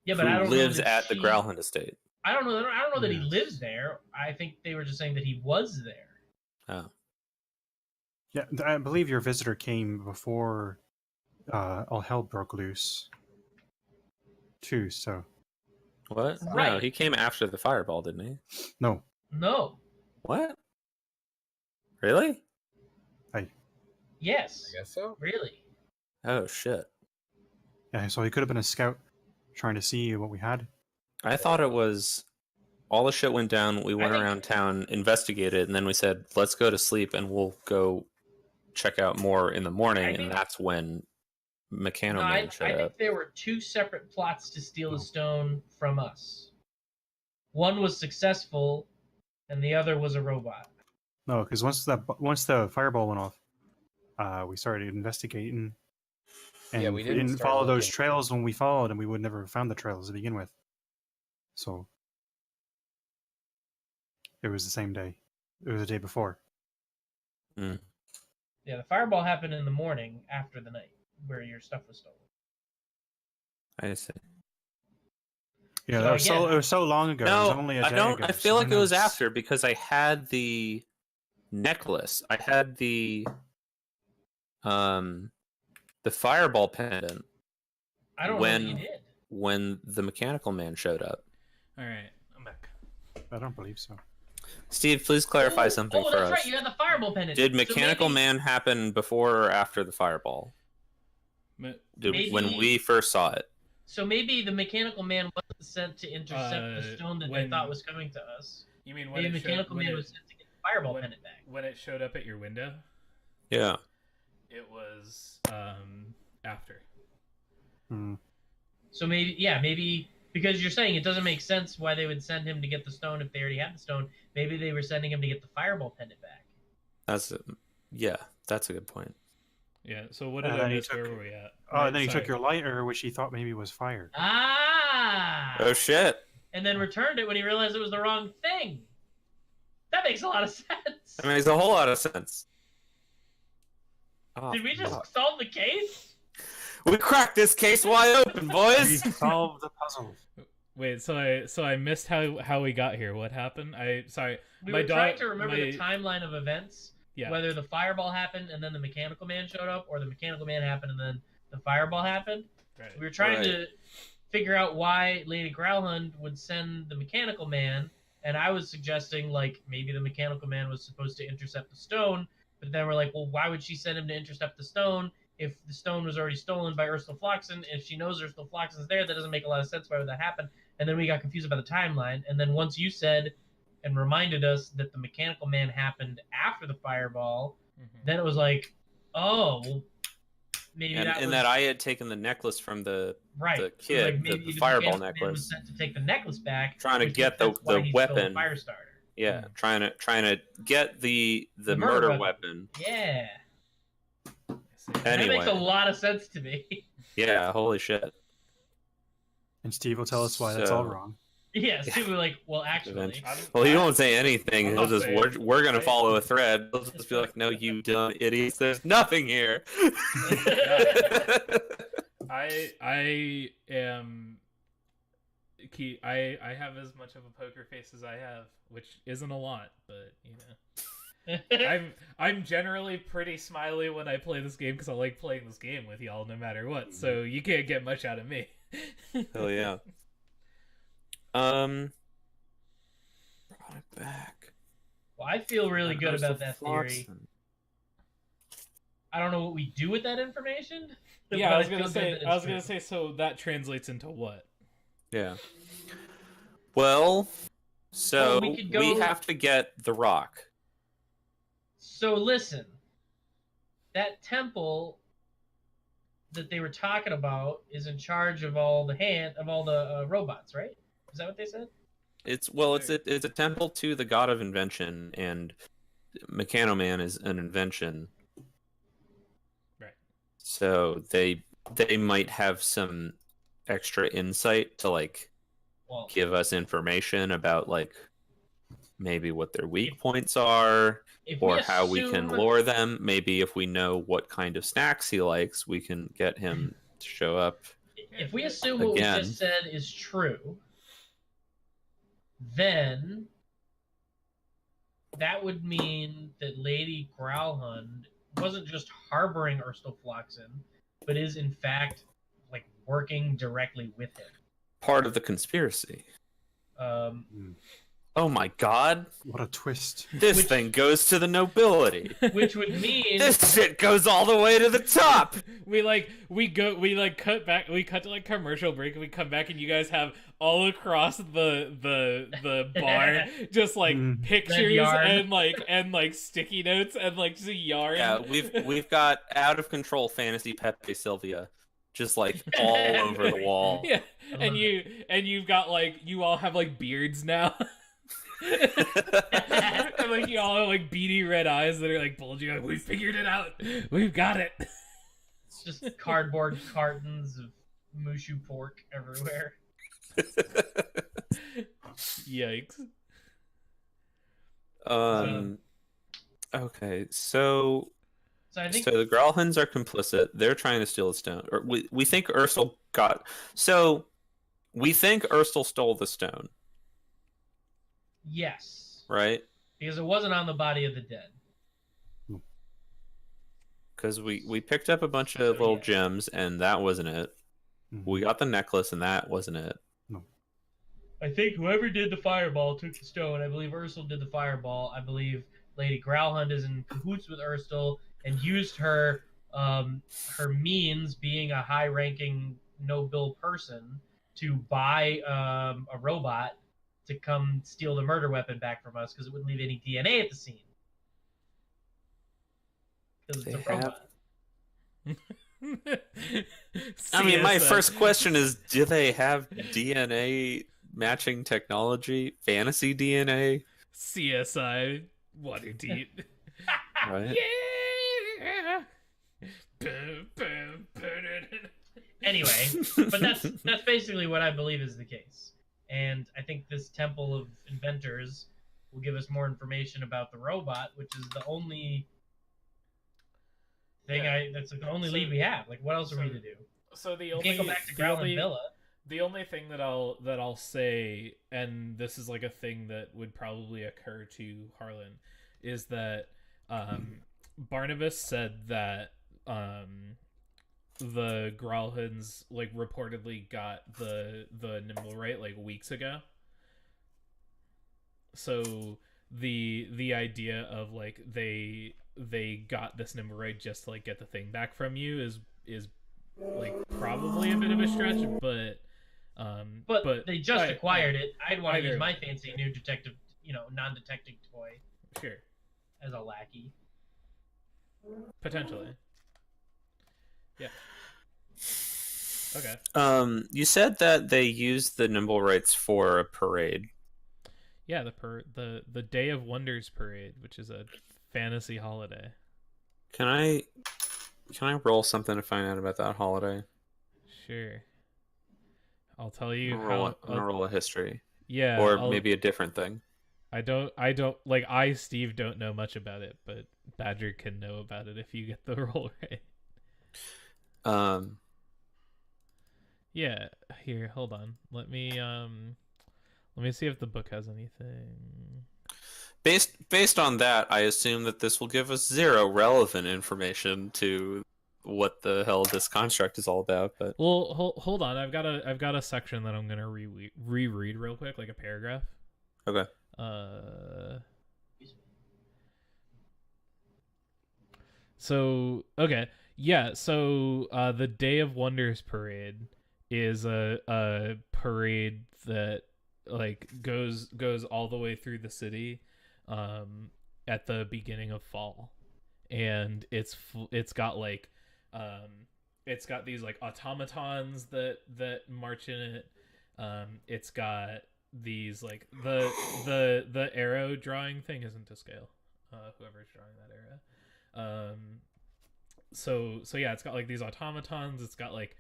Yeah, but I who don't lives know that at the she- Growlhund estate. I don't know. I don't know that he Yes. lives there. I think they were just saying that he was there. Oh. Yeah, I believe your visitor came before all hell broke loose. Too, so What? No, Right. he came after the fireball, didn't he? no. No. What? Really? Yes. I guess so. Really. Oh, shit. Yeah, so he could have been a scout trying to see what we had. I thought it was all the shit went down. We went think- around town, investigated, and then we said, let's go to sleep and we'll go check out more in the morning. I And think- that's when Meccano No, Man I showed think up. there were two separate plots to steal the No. stone from us. One was successful, and the other was a robot. No, because once the fireball went off, we started investigating. And Yeah, if we we didn't didn't start follow those looking. trails when we followed, and we would never have found the trails to begin with. So it was the same day. It was the day before. Yeah, the fireball happened in the morning after the night where your stuff was stolen. I see. Yeah, So, that was so yeah. it was so long ago. It No, was only a I day don't. ago, I so feel who like it was knows? after because I had the necklace. I had the fireball pendant I don't When- know that you did. when the mechanical man showed up. All right, I'm back. I don't believe so. Steve, please clarify Oh, something for that's us. right. You had the fireball pendant. Did So Mechanical maybe- Man happen before or after the fireball? But When Maybe- we first saw it? So maybe the mechanical man wasn't sent to intercept the stone that they when- thought was coming to us. you mean when Maybe it showed, mechanical when man it, was sent to get the fireball when- pendant back. when it showed up at your window? Yeah. It was after. Hmm. So maybe because you're saying it doesn't make sense why they would send him to get the stone if they already had the stone. Maybe they were sending him to get the fireball pendant back. That's a good point. Yeah. So what did And I then he miss? took- Where were we at? And then he Sorry. took your lighter, which he thought maybe was fire. Ah! Oh shit! And then returned it when he realized it was the wrong thing. That makes a lot of sense. That makes a whole lot of sense. Oh, Did we just fuck. solve the case? We cracked this case wide open, We boys. solved the puzzle. Wait, so I missed how we got here. What happened? Sorry. We My were trying dog- to remember my- the timeline of events. Yeah. Whether the fireball happened and then the mechanical man showed up, or the mechanical man happened and then the fireball happened. Right. We were trying Right. to figure out why Lady Growlhund would send the mechanical man, and I was suggesting like maybe the mechanical man was supposed to intercept the stone, but then we're like, well, why would she send him to intercept the stone if the stone was already stolen by Ursula Floxen? If she knows Ursula Floxen's there, that doesn't make a lot of sense. Why would that happen? And then we got confused about the timeline, and then once you said and reminded us that the mechanical man happened after the fireball, Mhm. then it was like, oh, well, maybe And, that and was... that I had taken the necklace from the Right. the It was kid, maybe the fireball mechanical man necklace. was sent to take the necklace back, Trying to which get makes sense why the he stole weapon. fire starter. Yeah, Mm. trying to get the The murder murder weapon. Yeah. I see. That makes a Anyway. lot of sense to me. Yeah, holy shit. And Steve will tell us why that's all So- wrong. Yeah, Steve was like, well, actually. I'm- Well, he I- won't say anything. I'm He'll not just saying- we're gonna I- follow a thread. He'll just be like, "No, you dumb idiots! There's nothing here." I am key. I have as much of a poker face as I have, which isn't a lot, but you know. I'm generally pretty smiley when I play this game because I like playing this game with y'all no matter what. So you can't get much out of me. Hell yeah. Brought it back. Well, I feel really good Ursula about that theory. Floxen. I don't know what we do with that information. Yeah, but I was feel gonna good say. that I was it's gonna true. say. So that translates into what? Yeah. Well, so Well, we could we go- have to get the rock. So listen, that temple that they were talking about is in charge of all the robots, right? Is that what they said? It's a temple to the god of invention, and Mechanoman is an invention. Right. So they might have some extra insight to like Well, give us information about like maybe what their weak points are if or how we can assume- lure them. Maybe if we know what kind of snacks he likes, we can get him to show up. If we assume what Again. we just said is true, then that would mean that Lady Growlhund wasn't just harboring Ursula Floxen, but is in fact like working directly with him. Part of the conspiracy. Oh my god. What a twist. This Which- thing goes to the nobility. Which would mean This shit goes all the way to the top. We cut back. We cut to like commercial break, and we come back, and you guys have all across the bar just like Mm. pictures yarn. and like sticky notes and like just yarn. Yeah, we've got out of control fantasy Pepe Sylvia, just like all over the wall. Yeah, I and love you've got like you all have like beards now. And like you all have like beady red eyes that are like bulging. Like, we figured it out. We've got it. it's just cardboard cartons of mushu pork everywhere. Yikes. Okay, so So I think the Growlhunds are complicit. They're trying to steal the stone. Or we think Ursula got. So we think Ursula stole the stone, yes, right? because it wasn't on the body of the dead. Because we picked up a bunch of So, little yeah. gems, and that wasn't it. We got the necklace, and that wasn't it. I think whoever did the fireball took the stone. I believe Ursula did the fireball. I believe Lady Growlhund is in cahoots with Ursula and used her her means, being a high-ranking noble person, to buy a robot to come steal the murder weapon back from us because it wouldn't leave any DNA at the scene. Because it's They a robot. I mean, my CSI. first question is: do they have DNA matching technology, fantasy DNA? CSI Waterdeep. Right? Yeah. Anyway, but that's basically what I believe is the case. And I think this Temple of Inventors will give us more information about the robot, which is the only thing that's the only lead we have. Like, what else are we to do? So We can't go back to Growlin Villa. The only thing that I'll say, and this is like a thing that would probably occur to Harlan, is that Barnabas said that the Growlhunds like reportedly got the Nimblewright like weeks ago. So the idea of like they got this Nimblewright just to like get the thing back from you is like probably a bit of a stretch, but they just acquired it. I'd want to use my fancy new detective, non-detective toy. Sure. As a lackey. Potentially. Yeah. Okay. You said that they used the Nimblewrights for a parade. Yeah, the Day of Wonders parade, which is a fantasy holiday. Can I roll something to find out about that holiday? Sure. I'll tell you I'm gonna roll a history. Yeah. Or maybe a different thing. I don't Steve don't know much about it, but Badger can know about it if you get the roll right. Yeah, here, hold on. Let me see if the book has anything. Based on that, I assume that this will give us zero relevant information to what the hell this construct is all about. But well, hold on. I've got a section that I'm gonna reread real quick, like a paragraph. Okay. So okay, yeah. So the Day of Wonders parade is a parade that like goes all the way through the city, at the beginning of fall, and it's got like it's got these like automatons that march in it. It's got these like the arrow drawing thing isn't to scale. Whoever's drawing that arrow. So yeah, it's got like these automatons. It's got like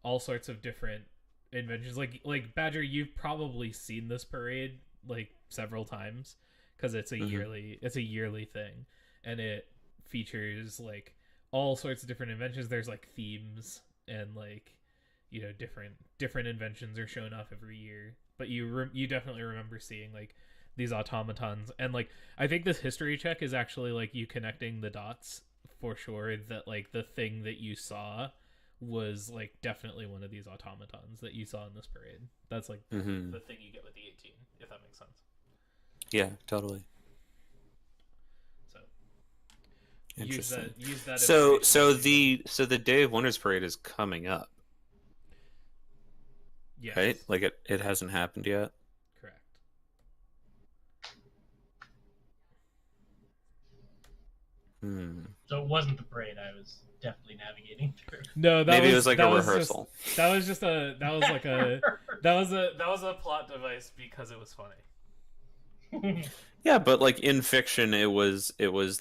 all sorts of different inventions. Like Badger, you've probably seen this parade like several times because it's a yearly thing, and it features like all sorts of different inventions. There's like themes and like different inventions are shown off every year. But you definitely remember seeing like these automatons, and like I think this history check is actually like you connecting the dots for sure that like the thing that you saw was like definitely one of these automatons that you saw in this parade. That's like the thing you get with the 18, if that makes sense. Yeah, totally. So interesting. Use that. So the Day of Wonders parade is coming up. Yes. Right? Like it hasn't happened yet. Correct. So it wasn't the parade I was definitely navigating through. No, maybe it was like a rehearsal. That was a plot device because it was funny. Yeah, but like in fiction, it was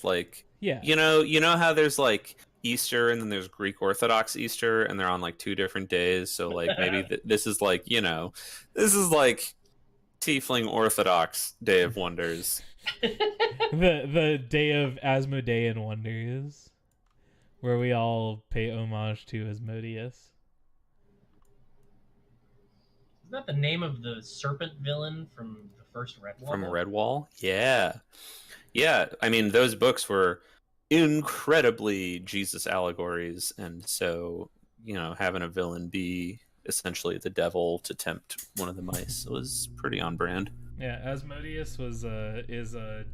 like you know how there's like Easter and then there's Greek Orthodox Easter and they're on like two different days. So like maybe this is like this is like Tiefling Orthodox Day of Wonders. the Day of Asmodean Wonders, where we all pay homage to Asmodeus. Isn't that the name of the serpent villain from the first Redwall? From Redwall? Yeah. Yeah, I mean, those books were incredibly Jesus allegories, and so, having a villain be essentially the devil to tempt one of the mice was pretty on brand. Yeah, Asmodeus is a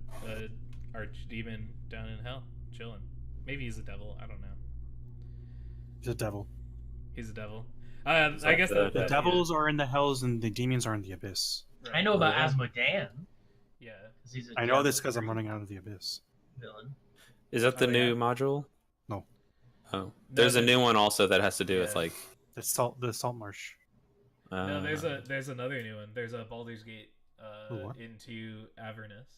archdemon down in hell, chilling. Maybe he's a devil. I don't know. He's a devil. He's a devil. I guess the devils are in the hells and the demons are in the abyss. Right. I know about Asmodean. Yeah, I know this because I'm running out of the abyss. Villain. Is that the new module? No. Oh, there's a new one also that has to do with like the salt marsh. No, there's another new one. There's a Baldur's Gate into Avernus,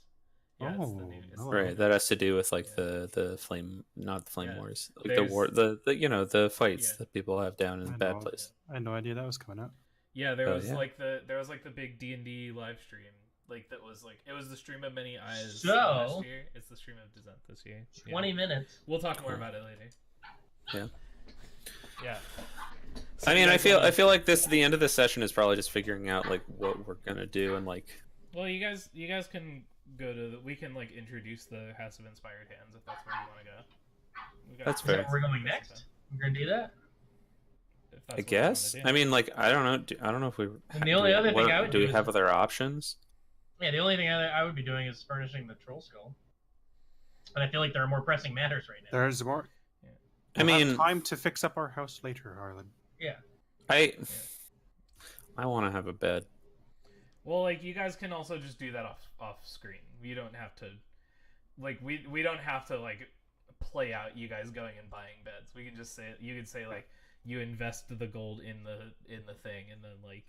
Yeah, it's the Oh, new. It's no. the Right, new that map. has to do with like Yeah. the flame, not the flame Yeah. wars, like the There's- war, the you know the fights Yeah. that people have down in I Bad know. Place. I had no idea that was coming out. Yeah, there Oh, was yeah. like the big D&D live stream. Like that was like it was the stream of many eyes So- last year. It's the stream of Dissent this year. 20 minutes. We'll talk more Cool. about it later. Yeah. Yeah. So I mean, you I guys wanna- feel like the end of the session is probably just figuring out like what we're gonna do and like. Well, you guys can go to we can like introduce the House of Inspired Hands if that's where you want to go. We got- That's Is that fair. where we're going next? We're gonna do that. if that's I what you guess. wanna do. I mean, like, I don't know. I don't know if we. And the only other thing I would do do we is- have other options? Yeah, the only thing I would be doing is furnishing the troll skull. But I feel like there are more pressing matters right now. There's more. I We'll have mean, time to fix up our house later, Harlan. I want to have a bed. Well, like you guys can also just do that off screen. You don't have to, like we don't have to like play out you guys going and buying beds. We can just say you could say like you invest the gold in the thing and then like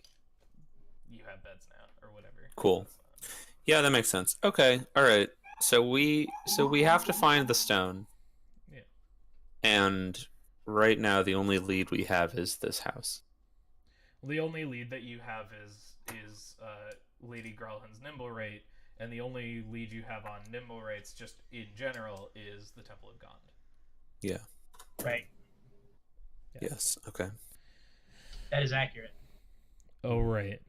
you have beds now or whatever. Cool. Yeah, that makes sense. Okay, all right. So we have to find the stone. Yeah. And right now, the only lead we have is this house. The only lead that you have is Lady Gralhan's Nimble Rate, and the only lead you have on Nimble Rates just in general is the Temple of Gond. Yeah. Right. Yeah. Yes. Okay. That is accurate. Oh right.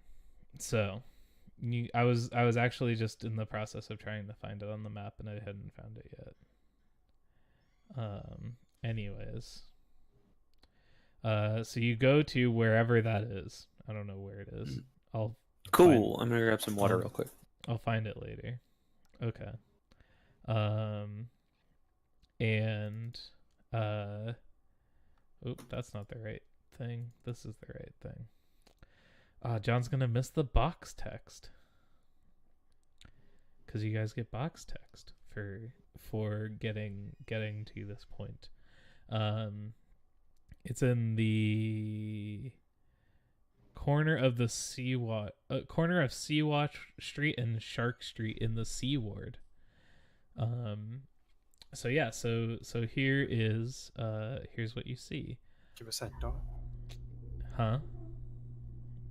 So, I was actually just in the process of trying to find it on the map, and I hadn't found it yet. Anyways. So you go to wherever that is. I don't know where it is. Cool. I'm gonna grab some water real quick. I'll find it later. Okay. And oop, that's not the right thing. This is the right thing. John's gonna miss the box text. Cause you guys get box text for getting to this point. It's in the corner of the corner of Seawatch Street and Shark Street in the Sea Ward. So yeah, so here is here's what you see. Give us that dot. Huh?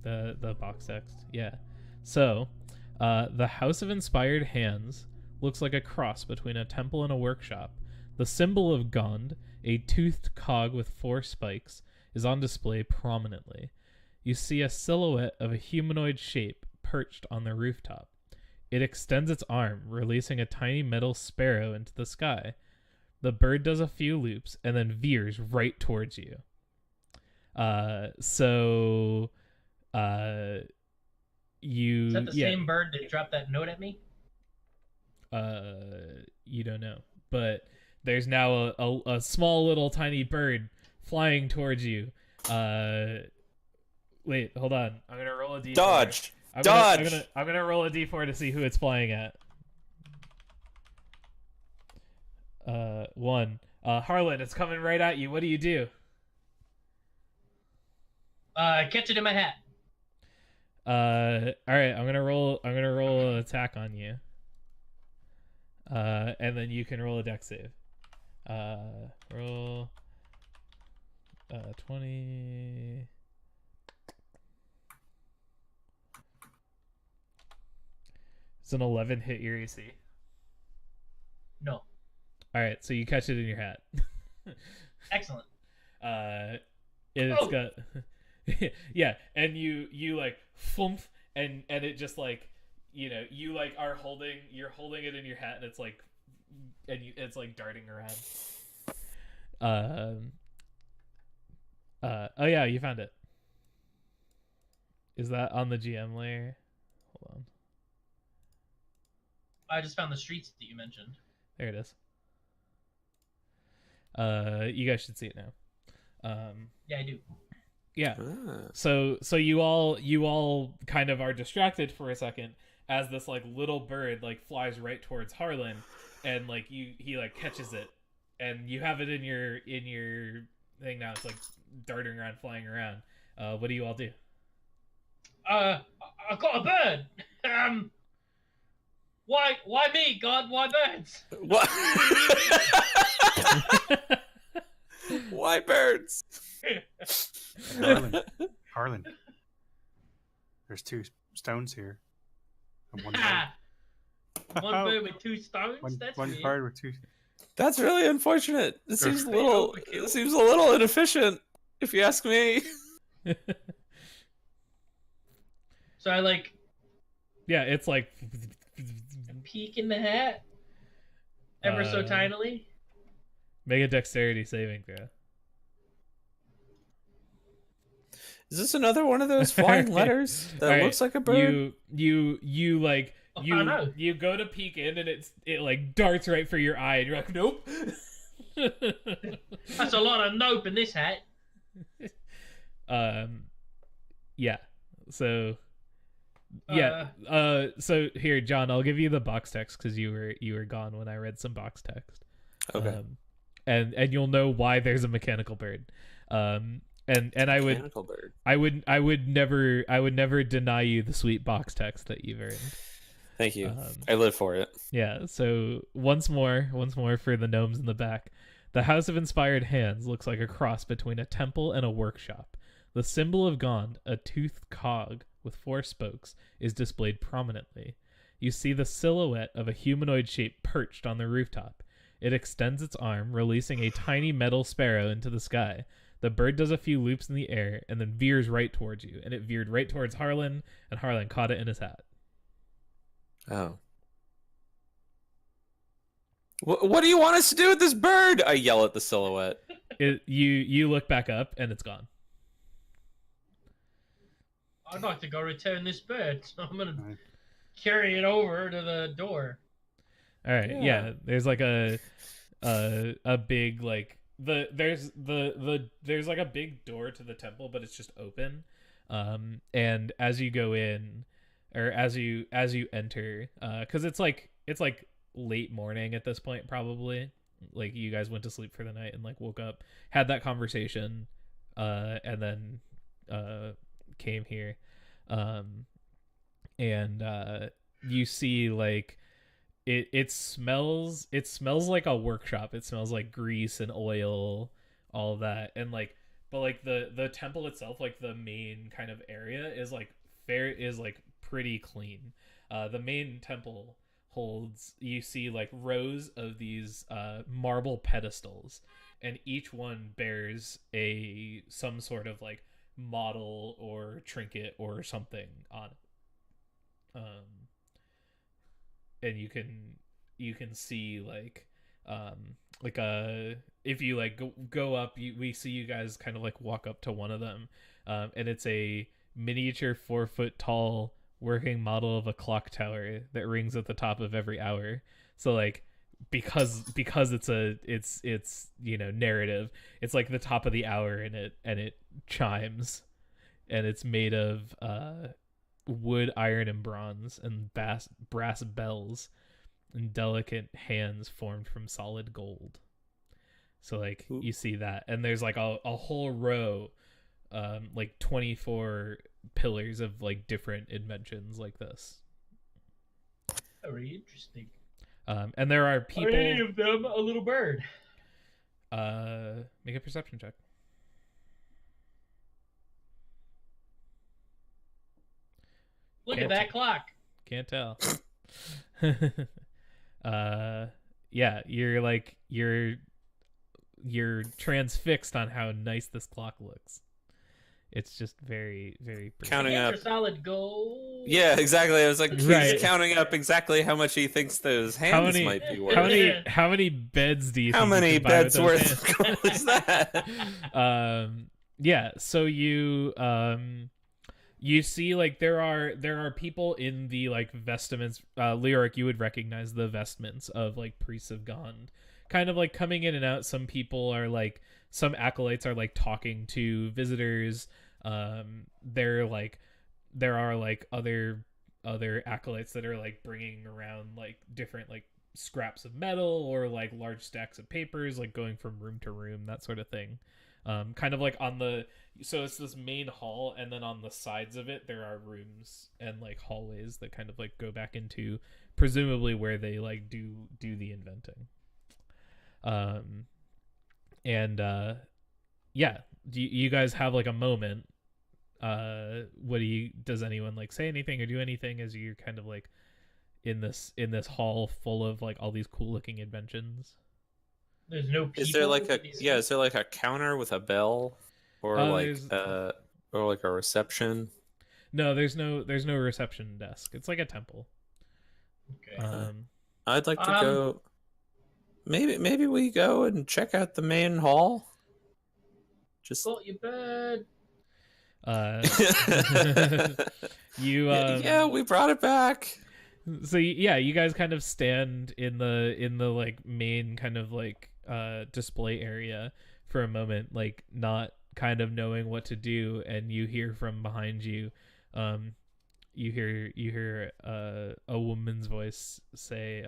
The box text. Yeah. So, the House of Inspired Hands looks like a cross between a temple and a workshop. The symbol of Gond, a toothed cog with 4 spikes, is on display prominently. You see a silhouette of a humanoid shape perched on the rooftop. It extends its arm, releasing a tiny metal sparrow into the sky. The bird does a few loops and then veers right towards you. You Is that the same bird that dropped that note at me? You don't know, but there's now a small little tiny bird flying towards you. Wait, hold on. I'm gonna roll a d4. Dodge. I'm Dodge. gonna roll a d4 to see who it's flying at. 1. Harlan, it's coming right at you. What do you do? Catch it in my hat. All right. I'm gonna roll an attack on you. And then you can roll a dex save. Roll 20. It's an 11 hit your AC. No. All right, so you catch it in your hat. Excellent. It's got yeah, and you like thump, and it just like, you know, you like you're holding it in your hat, and it's like, it's like darting around. Oh yeah, you found it. Is that on the GM layer? Hold on. I just found the streets that you mentioned. There it is. You guys should see it now. Yeah, I do. Yeah. Ah. So you all kind of are distracted for a second as this like little bird like flies right towards Harlan, and like he like catches it, and you have it in your thing now. It's like darting around, flying around. What do you all do? I got a bird. Why me, God? Why birds? What? Why birds? Harlan. There's 2 stones here. And one bird. Ha! One bird with 2 stones. That's one weird. bird with 2. That's really unfortunate. It seems a Pretty little. overkill. It seems a little inefficient, if you ask me. So I like Yeah, it's like peek in the hat, ever so tinily. make a dexterity saving throw. Is this another one of those flying letters that All right, looks like a bird? You like Oh, I know. you go to peek in and it like darts right for your eye and you're like, nope. That's a lot of nope in this hat. Yeah. So yeah. So here, John, I'll give you the box text because you were gone when I read some box text. Okay. And you'll know why there's a mechanical bird. And I would Mechanical bird. I would never deny you the sweet box text that you've earned. Thank you. I live for it. Yeah, so once more for the gnomes in the back. The House of Inspired Hands looks like a cross between a temple and a workshop. The symbol of Gond, a toothed cog with 4 spokes, is displayed prominently. You see the silhouette of a humanoid shape perched on the rooftop. It extends its arm, releasing a tiny metal sparrow into the sky. The bird does a few loops in the air and then veers right towards you, and it veered right towards Harlan, and Harlan caught it in his hat. Oh. What do you want us to do with this bird? I yell at the silhouette. You look back up, and it's gone. I'd like to go return this bird, so I'm gonna carry it over to the door. All right, yeah. There's like a big like there's like a big door to the temple, but it's just open. And as you go in, or as you enter, because it's like late morning at this point, probably. Like you guys went to sleep for the night and like woke up, had that conversation, and then came here, and you see like it smells like a workshop. It smells like grease and oil, all that, and like, but like the temple itself, like the main kind of area is like pretty clean. The main temple holds, you see like rows of these marble pedestals, and each one bears some sort of like model or trinket or something on it. And you can see like if you like go up, we see you guys kind of like walk up to one of them, and it's a miniature 4-foot tall working model of a clock tower that rings at the top of every hour. So like because it's you know, narrative, it's like the top of the hour, and it chimes, and it's made of wood, iron, and bronze, and brass bells and delicate hands formed from solid gold. So like you see that, and there's like a whole row, like 24 pillars of like different inventions like this. Very interesting. And there are people. Are any of them a little bird? Make a perception check. Look at that clock. Can't tell. Yeah, you're transfixed on how nice this clock looks. It's just very, very pretty. Counting up. Solid gold. Yeah, exactly. I was like, Right. he's counting up exactly how much he thinks those hands How- might be worth. How many beds do you? How think many you can buy with beds those worth hands? of gold is that? Yeah. So you see like there are people in the like vestments. Leoric, you would recognize the vestments of like priests of Gond, kind of like coming in and out. Some people are like, some acolytes are like talking to visitors. There are like other acolytes that are like bringing around like different like scraps of metal or like large stacks of papers, like going from room to room, that sort of thing. kind of like on the, so it's this main hall, and then on the sides of it there are rooms and like hallways that kind of like go back into presumably where they like do the inventing. And yeah, do you guys have like a moment? Does anyone like say anything or do anything as you're kind of like in this hall full of like all these cool looking inventions? There's no people. Is there like a counter with a bell, or or like a reception? No, there's no reception desk. It's like a temple. Okay. I'd like to go. Maybe we go and check out the main hall. Just got your bird. You yeah, we brought it back. So yeah, you guys kind of stand in the like main kind of like display area for a moment, like not kind of knowing what to do, and you hear from behind you, you hear a woman's voice say,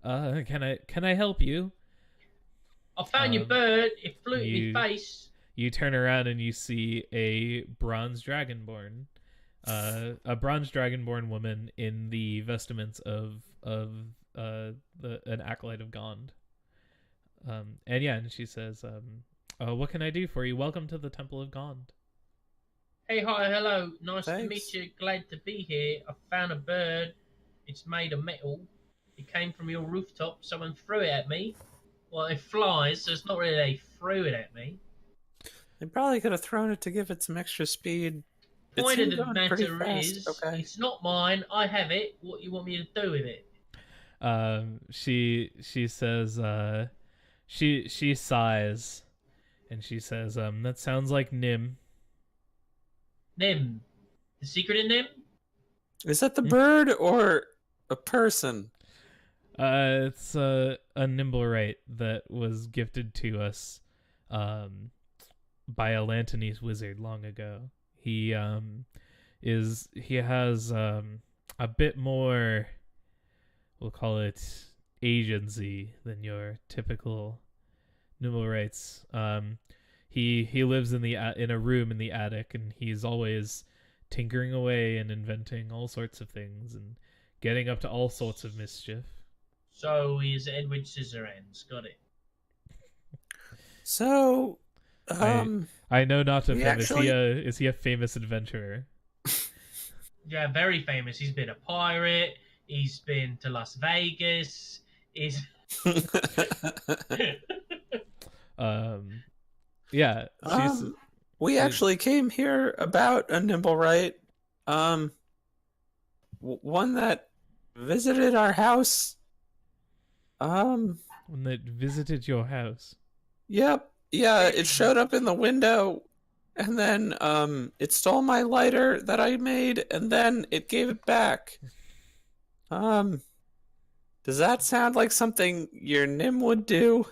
can I help you? I found your bird. It flew in my face. You turn around and you see a bronze dragonborn, woman in the vestments of an acolyte of Gond. And she says, what can I do for you? Welcome to the Temple of Gond. Hey, hi, hello. Nice Thanks. to meet you. Glad to be here. I found a bird. It's made of metal. It came from your rooftop. Someone threw it at me. Well, it flies, so it's not really they threw it at me. They probably could have thrown it to give it some extra speed. Point of the matter is, it's not mine. I have it. What you want me to do with it? She says, she sighs, and she says, that sounds like Nim. Nim, the secret in Nim. Is that the bird or a person? It's a Nimblewright that was gifted to us, by a Lantanese wizard long ago. He has a bit more, we'll call it, agency than your typical Nimblewrights. He lives in a room in the attic, and he's always tinkering away and inventing all sorts of things and getting up to all sorts of mischief. So he's Edward Scissorhands. Got it. So, I know not of him. Actually... Is he a famous adventurer? Yeah, very famous. He's been a pirate. He's been to Las Vegas. He's yeah. We actually came here about a Nimblewright, one that visited our house. One that visited your house. Yep. Yeah, it showed up in the window, and then it stole my lighter that I made, and then it gave it back. Does that sound like something your Nim would do?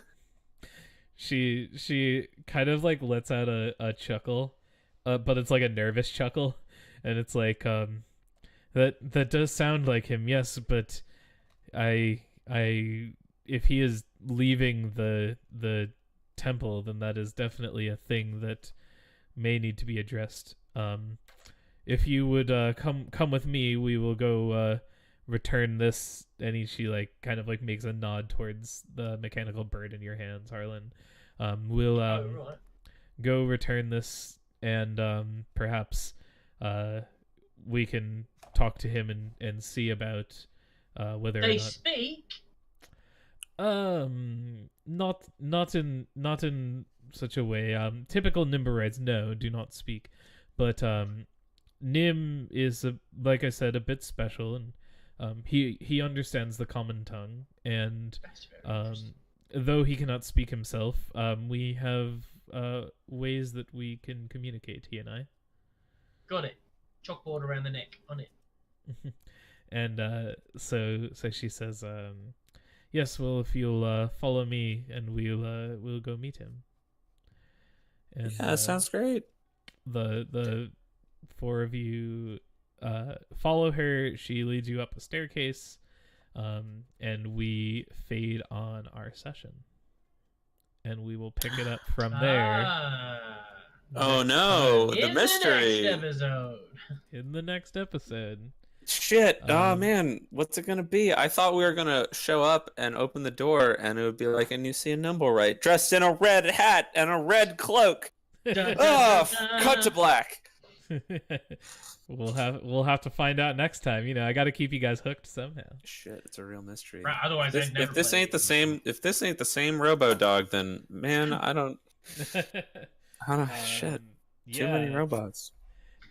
She kind of like lets out a chuckle, but it's like a nervous chuckle, and it's like that does sound like him, yes, but I if he is leaving the temple, then that is definitely a thing that may need to be addressed. If you would come with me, we will go return this. And she like kind of like makes a nod towards the mechanical bird in your hands, Harlan. We'll right. go return this, and perhaps we can talk to him and see about whether they or not speak. Not in such a way. Typical Nimberites, no, do not speak, but Nim is like I said, a bit special, and he understands the common tongue, and though he cannot speak himself, we have ways that we can communicate, he and I. Got it. Chalkboard around the neck, on it. And so she says, yes, well, if you'll follow me, and we'll go meet him. And, yeah, sounds great. The four of you follow her. She leads you up a staircase, and we fade on our session. and we will pick it up from there. Oh no, the In mystery. the next episode. In the next episode. Shit. Oh man, what's it gonna be? I thought we were gonna show up and open the door, and it would be like, and you see a Nimblewright dressed in a red hat and a red cloak. Dun, dun, Oh, dun, dun. cut to black. We'll have to find out next time. You know, I got to keep you guys hooked somehow. Shit, it's a real mystery. Right, otherwise, I'd never If this play ain't it. the same, if this ain't the same Robo Dog, then man, I don't. Shit. Too many robots.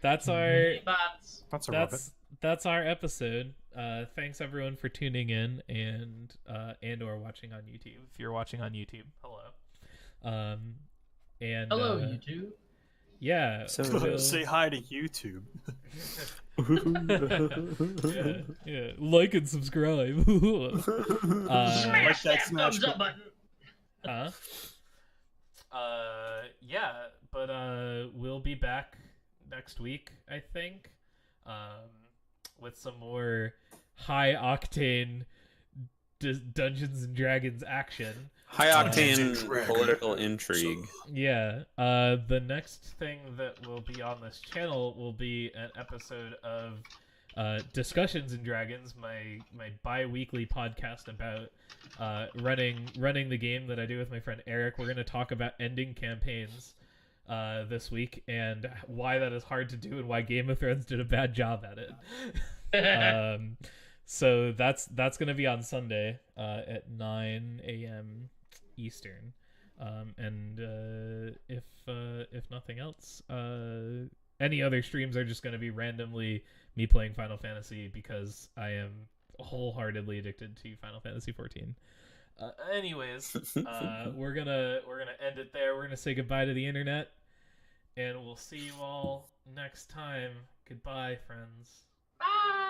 That's our Bots. That's a rabbit. that's our episode. Thanks everyone for tuning in and or watching on YouTube. If you're watching on YouTube, hello. And Hello, YouTube. yeah, So we'll- Say hi to YouTube. yeah, like and subscribe. Smash that that smash thumbs up button. Huh? Yeah, but we'll be back next week, I think, with some more high octane Dungeons and Dragons action. High octane Dragon. political intrigue. Yeah. The next thing that will be on this channel will be an episode of Discussions in Dragons, my bi-weekly podcast about running the game that I do with my friend Eric. We're going to talk about ending campaigns this week and why that is hard to do and why Game of Thrones did a bad job at it. So that's going to be on Sunday at 9 a.m. Eastern. And if nothing else, any other streams are just going to be randomly me playing Final Fantasy because I am wholeheartedly addicted to Final Fantasy 14. Anyways, we're gonna end it there. We're gonna say goodbye to the internet, and we'll see you all next time. Goodbye, friends. Bye.